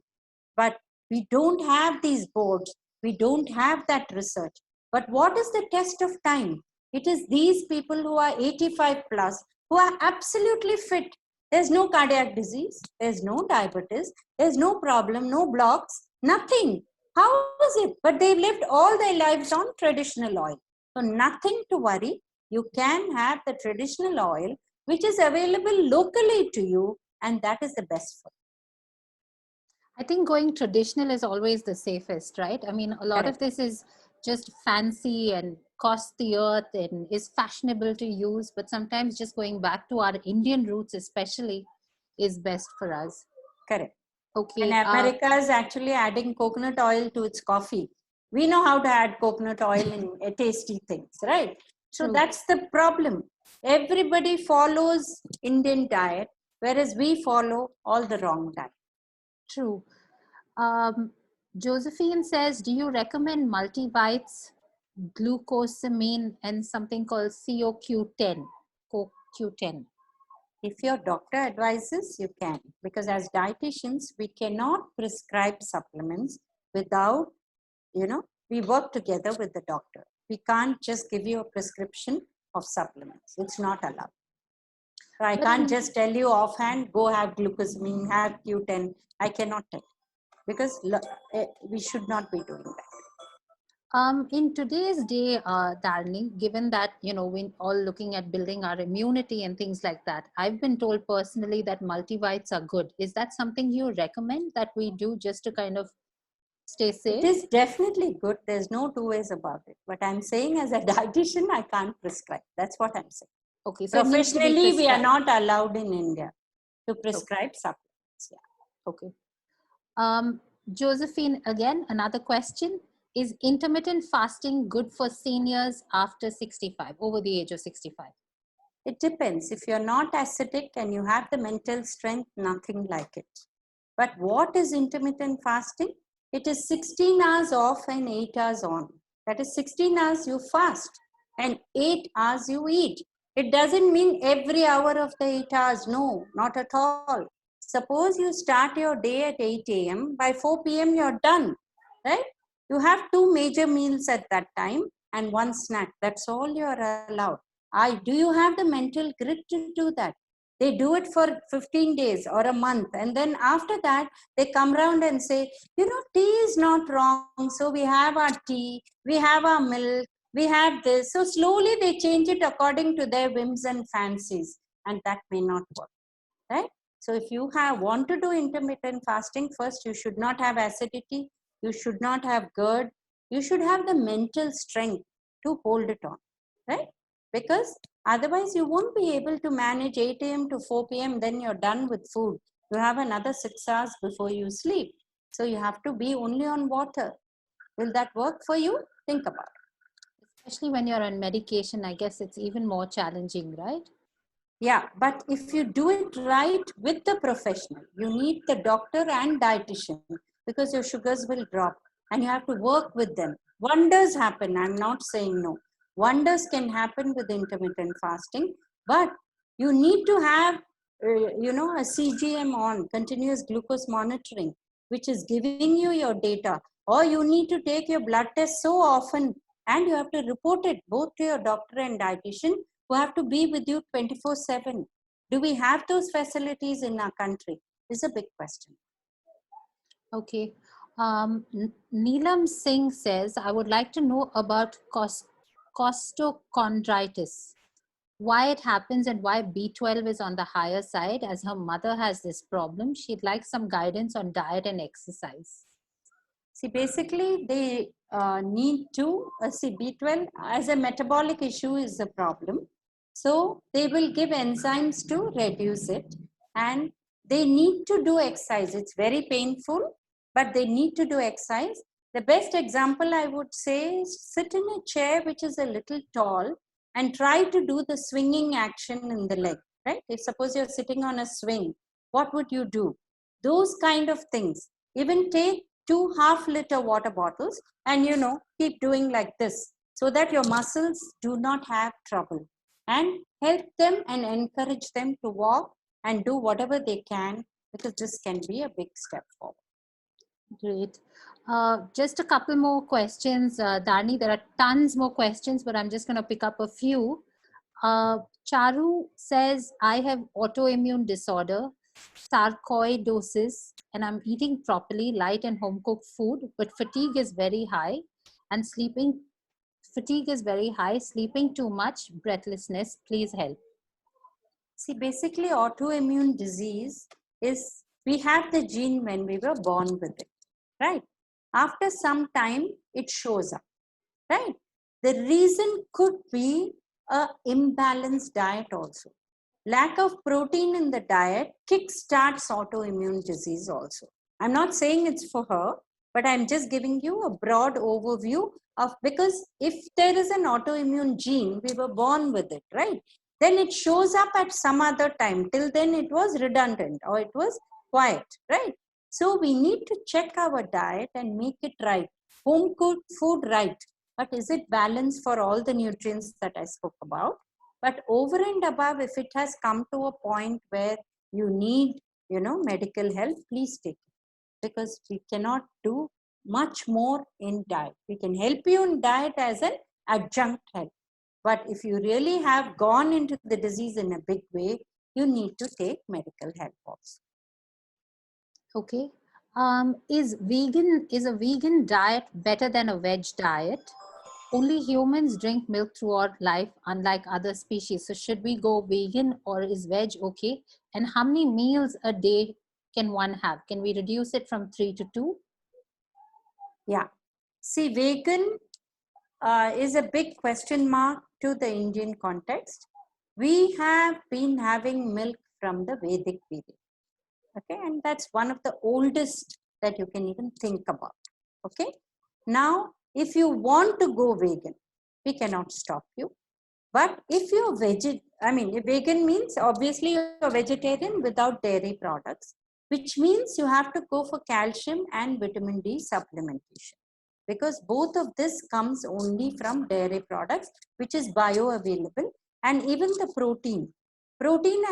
But we don't have these boards. We don't have that research. But what is the test of time? It is these people who are 85 plus, who are absolutely fit. There's no cardiac disease. There's no diabetes. There's no problem, no blocks, nothing. How is it? But they've lived all their lives on traditional oil. So nothing to worry. You can have the traditional oil, which is available locally to you, and that is the best for you. I think going traditional is always the safest, right? I mean, a lot of this is just fancy and costs the earth and is fashionable to use, but sometimes just going back to our Indian roots especially is best for us. Correct. Okay. And America is actually adding coconut oil to its coffee. We know how to add coconut oil in tasty things, right? So that's the problem. Everybody follows Indian diet, whereas we follow all the wrong diet. True. Josephine says, do you recommend multivites, glucosamine, and something called CoQ10? CoQ10. If your doctor advises, you can. Because as dietitians, we cannot prescribe supplements without, we work together with the doctor. We can't just give you a prescription of supplements. It's not allowed. So I can't just tell you offhand, go have glucosamine, have Q10. I cannot tell. Because we should not be doing that. In today's day, Dharani, given that, we're all looking at building our immunity and things like that, I've been told personally that multivites are good. Is that something you recommend that we do just to kind of stay safe? It is definitely good. There's no two ways about it. But I'm saying as a dietitian, I can't prescribe. That's what I'm saying. Okay. So professionally, we are not allowed in India to prescribe supplements. Yeah. Okay. Josephine, again, another question. Is intermittent fasting good for seniors after 65, over the age of 65? It depends. If you're not acidic and you have the mental strength, nothing like it. But what is intermittent fasting? It is 16 hours off and 8 hours on. That is 16 hours you fast and 8 hours you eat. It doesn't mean every hour of the 8 hours. No, not at all. Suppose you start your day at 8 a.m. By 4 p.m. you're done, right? You have 2 major meals at that time and 1 snack. That's all you're allowed. Do you have the mental grit to do that? They do it for 15 days or a month. And then after that, they come around and say, tea is not wrong. So we have our tea, we have our milk, we have this. So slowly they change it according to their whims and fancies. And that may not work, right? So if you want to do intermittent fasting, first you should not have acidity. You should not have GERD. You should have the mental strength to hold it on, right? Because otherwise you won't be able to manage 8 a.m. to 4 p.m. Then you're done with food. You have another 6 hours before you sleep. So you have to be only on water. Will that work for you? Think about it. Especially when you're on medication, I guess it's even more challenging, right? Yeah, but if you do it right with the professional, you need the doctor and dietitian because your sugars will drop and you have to work with them. Wonders happen. I'm not saying no. Wonders can happen with intermittent fasting, but you need to have, a CGM on, continuous glucose monitoring, which is giving you your data. Or you need to take your blood test so often and you have to report it both to your doctor and dietitian who have to be with you 24/7. Do we have those facilities in our country? Is a big question. Okay. Neelam Singh says, I would like to know about costochondritis, why it happens and why B12 is on the higher side, as her mother has this problem. She'd like some guidance on diet and exercise. See, basically they need to, see, B12 as a metabolic issue is a problem. So they will give enzymes to reduce it and they need to do exercise. It's very painful, but they need to do exercise. The best example I would say is sit in a chair which is a little tall and try to do the swinging action in the leg, right? If suppose you're sitting on a swing, what would you do? Those kind of things. Even take 2 half-liter water bottles and keep doing like this so that your muscles do not have trouble, and help them and encourage them to walk and do whatever they can, because this can be a big step forward. Great. Just a couple more questions, Dharani. There are tons more questions, but I'm just going to pick up a few. Charu says, I have autoimmune disorder, sarcoidosis, and I'm eating properly, light and home cooked food, but fatigue is very high and sleeping too much, breathlessness. Please help. See, basically autoimmune disease is, we have the gene when we were born with it, right? After some time, it shows up, right? The reason could be a imbalanced diet also. Lack of protein in the diet kickstarts autoimmune disease also. I'm not saying it's for her, but I'm just giving you a broad overview of, because if there is an autoimmune gene, we were born with it, right? Then it shows up at some other time. Till then it was redundant or it was quiet, right? So we need to check our diet and make it right. Home cooked food, right? But is it balanced for all the nutrients that I spoke about? But over and above, if it has come to a point where you need, medical help, please take it. Because we cannot do much more in diet. We can help you in diet as an adjunct help. But if you really have gone into the disease in a big way, you need to take medical help also. Okay. Is a vegan diet better than a veg diet? Only humans drink milk throughout life, unlike other species. So should we go vegan or is veg okay? And how many meals a day can one have? Can we reduce it from 3 to 2? Yeah. See, vegan is a big question mark to the Indian context. We have been having milk from the Vedic period. Okay, and that's one of the oldest that you can even think about. Okay, now if you want to go vegan, we cannot stop you. But if you're vegan means obviously you're vegetarian without dairy products, which means you have to go for calcium and vitamin D supplementation, because both of this comes only from dairy products, which is bioavailable. And even the protein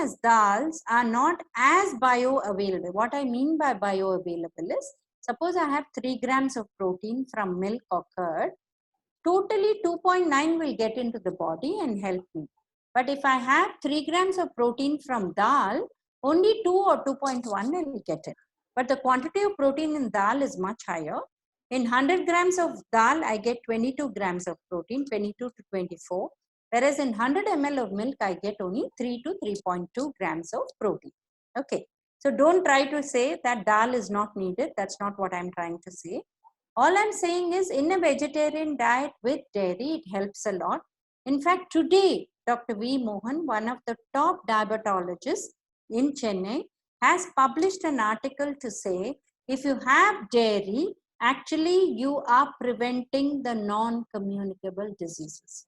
as dals are not as bioavailable. What I mean by bioavailable is, suppose I have 3 grams of protein from milk or curd, totally 2.9 will get into the body and help me. But if I have 3 grams of protein from dal, only 2 or 2.1 will get it. But the quantity of protein in dal is much higher. In 100 grams of dal, I get 22 grams of protein, 22 to 24. Whereas in 100 ml of milk, I get only 3 to 3.2 grams of protein. Okay. So don't try to say that dal is not needed. That's not what I'm trying to say. All I'm saying is, in a vegetarian diet with dairy, it helps a lot. In fact, today, Dr. V. Mohan, one of the top diabetologists in Chennai, has published an article to say, if you have dairy, actually you are preventing the non-communicable diseases.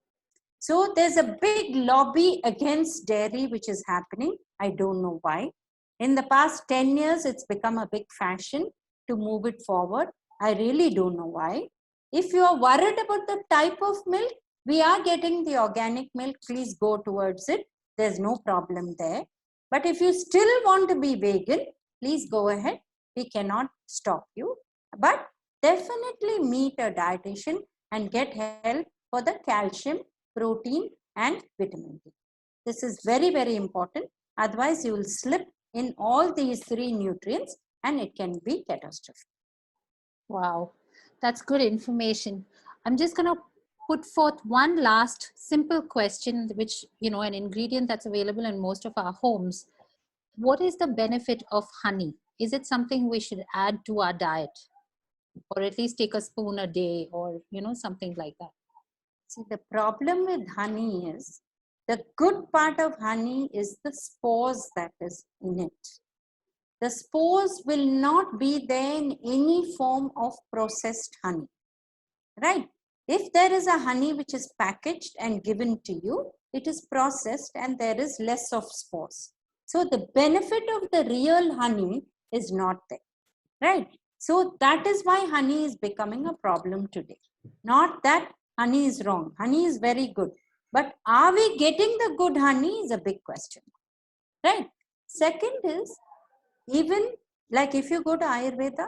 So there's a big lobby against dairy which is happening. I don't know why. In the past 10 years, it's become a big fashion to move it forward. I really don't know why. If you are worried about the type of milk, we are getting the organic milk. Please go towards it. There's no problem there. But if you still want to be vegan, please go ahead. We cannot stop you. But definitely meet a dietitian and get help for the calcium, protein, and vitamin D. This is very, very important. Otherwise, you will slip in all these 3 nutrients and it can be catastrophic. Wow, that's good information. I'm just going to put forth one last simple question, which, an ingredient that's available in most of our homes. What is the benefit of honey? Is it something we should add to our diet, or at least take a spoon a day, or, something like that? See, the problem with honey is, the good part of honey is the spores that is in it. The spores will not be there in any form of processed honey, right? If there is a honey which is packaged and given to you, it is processed and there is less of spores. So the benefit of the real honey is not there, right? So that is why honey is becoming a problem today. Not that honey is wrong. Honey is very good. But are we getting the good honey is a big question, right? Second is, even like if you go to Ayurveda,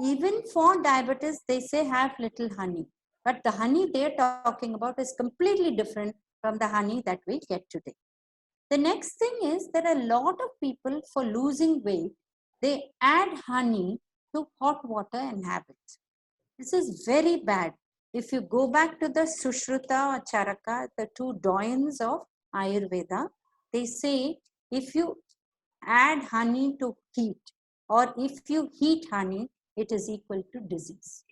even for diabetes, they say have little honey. But the honey they're talking about is completely different from the honey that we get today. The next thing is, there are a lot of people, for losing weight, they add honey to hot water and have it. This is very bad. If you go back to the Sushruta or Charaka, the 2 doyens of Ayurveda, they say if you add honey to heat, or if you heat honey, it is equal to disease.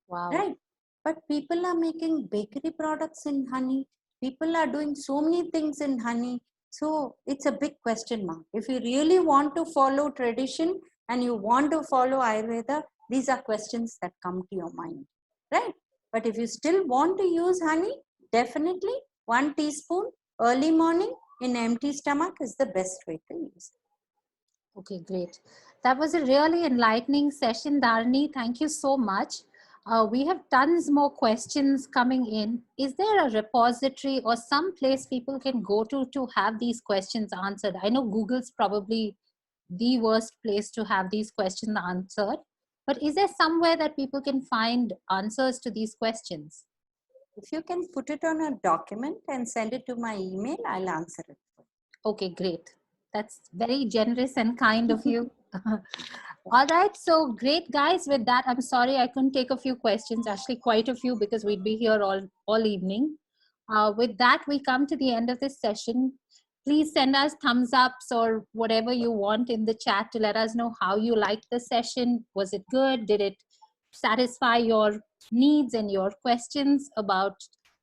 Wow. Right? But people are making bakery products in honey. People are doing so many things in honey. So it's a big question mark. If you really want to follow tradition and you want to follow Ayurveda, these are questions that come to your mind, right? But if you still want to use honey, definitely 1 teaspoon early morning in empty stomach is the best way to use it. Okay, great. That was a really enlightening session, Dharani. Thank you so much. We have tons more questions coming in. Is there a repository or some place people can go to have these questions answered? I know Google's probably the worst place to have these questions answered, but is there somewhere that people can find answers to these questions? If you can put it on a document and send it to my email, I'll answer it. Okay, great. That's very generous and kind of you. All right, so great, guys. With that, I'm sorry I couldn't take a few questions, actually quite a few, because we'd be here all evening. With that, we come to the end of this session. Please send us thumbs ups or whatever you want in the chat to let us know how you liked the session. Was it good? Did it satisfy your needs and your questions about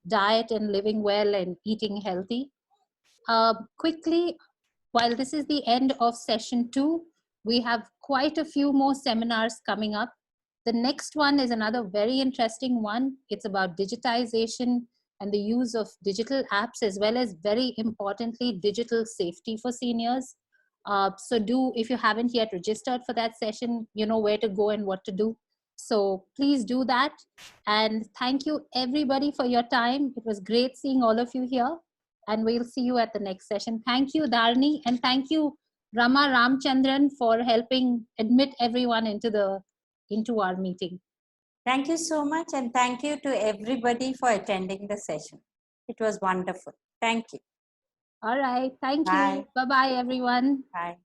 diet and living well and eating healthy? Quickly, while this is the end of session 2, we have quite a few more seminars coming up. The next one is another very interesting one. It's about digitization and the use of digital apps, as well as, very importantly, digital safety for seniors. So if you haven't yet registered for that session, you know where to go and what to do. So please do that. And thank you everybody for your time. It was great seeing all of you here. And we'll see you at the next session. Thank you, Dharani, and thank you, Rama Ramchandran, for helping admit everyone into our meeting. Thank you so much, and thank you to everybody for attending the session. It was wonderful. Thank you. All right. Thank Bye. you. Bye-bye, everyone. Bye.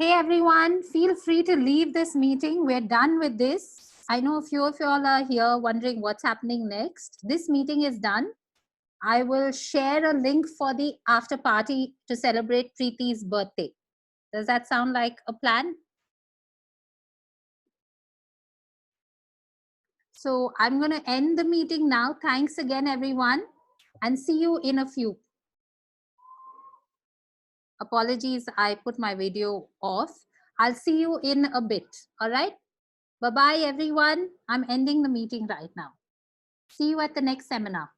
Hey everyone, feel free to leave this meeting. We're done with this. I know a few of you all are here wondering what's happening next. This meeting is done. I will share a link for the after party to celebrate Preeti's birthday. Does that sound like a plan? So I'm going to end the meeting now. Thanks again, everyone, and see you in a few. Apologies, I put my video off. I'll see you in a bit. All right. Bye-bye, everyone. I'm ending the meeting right now. See you at the next seminar.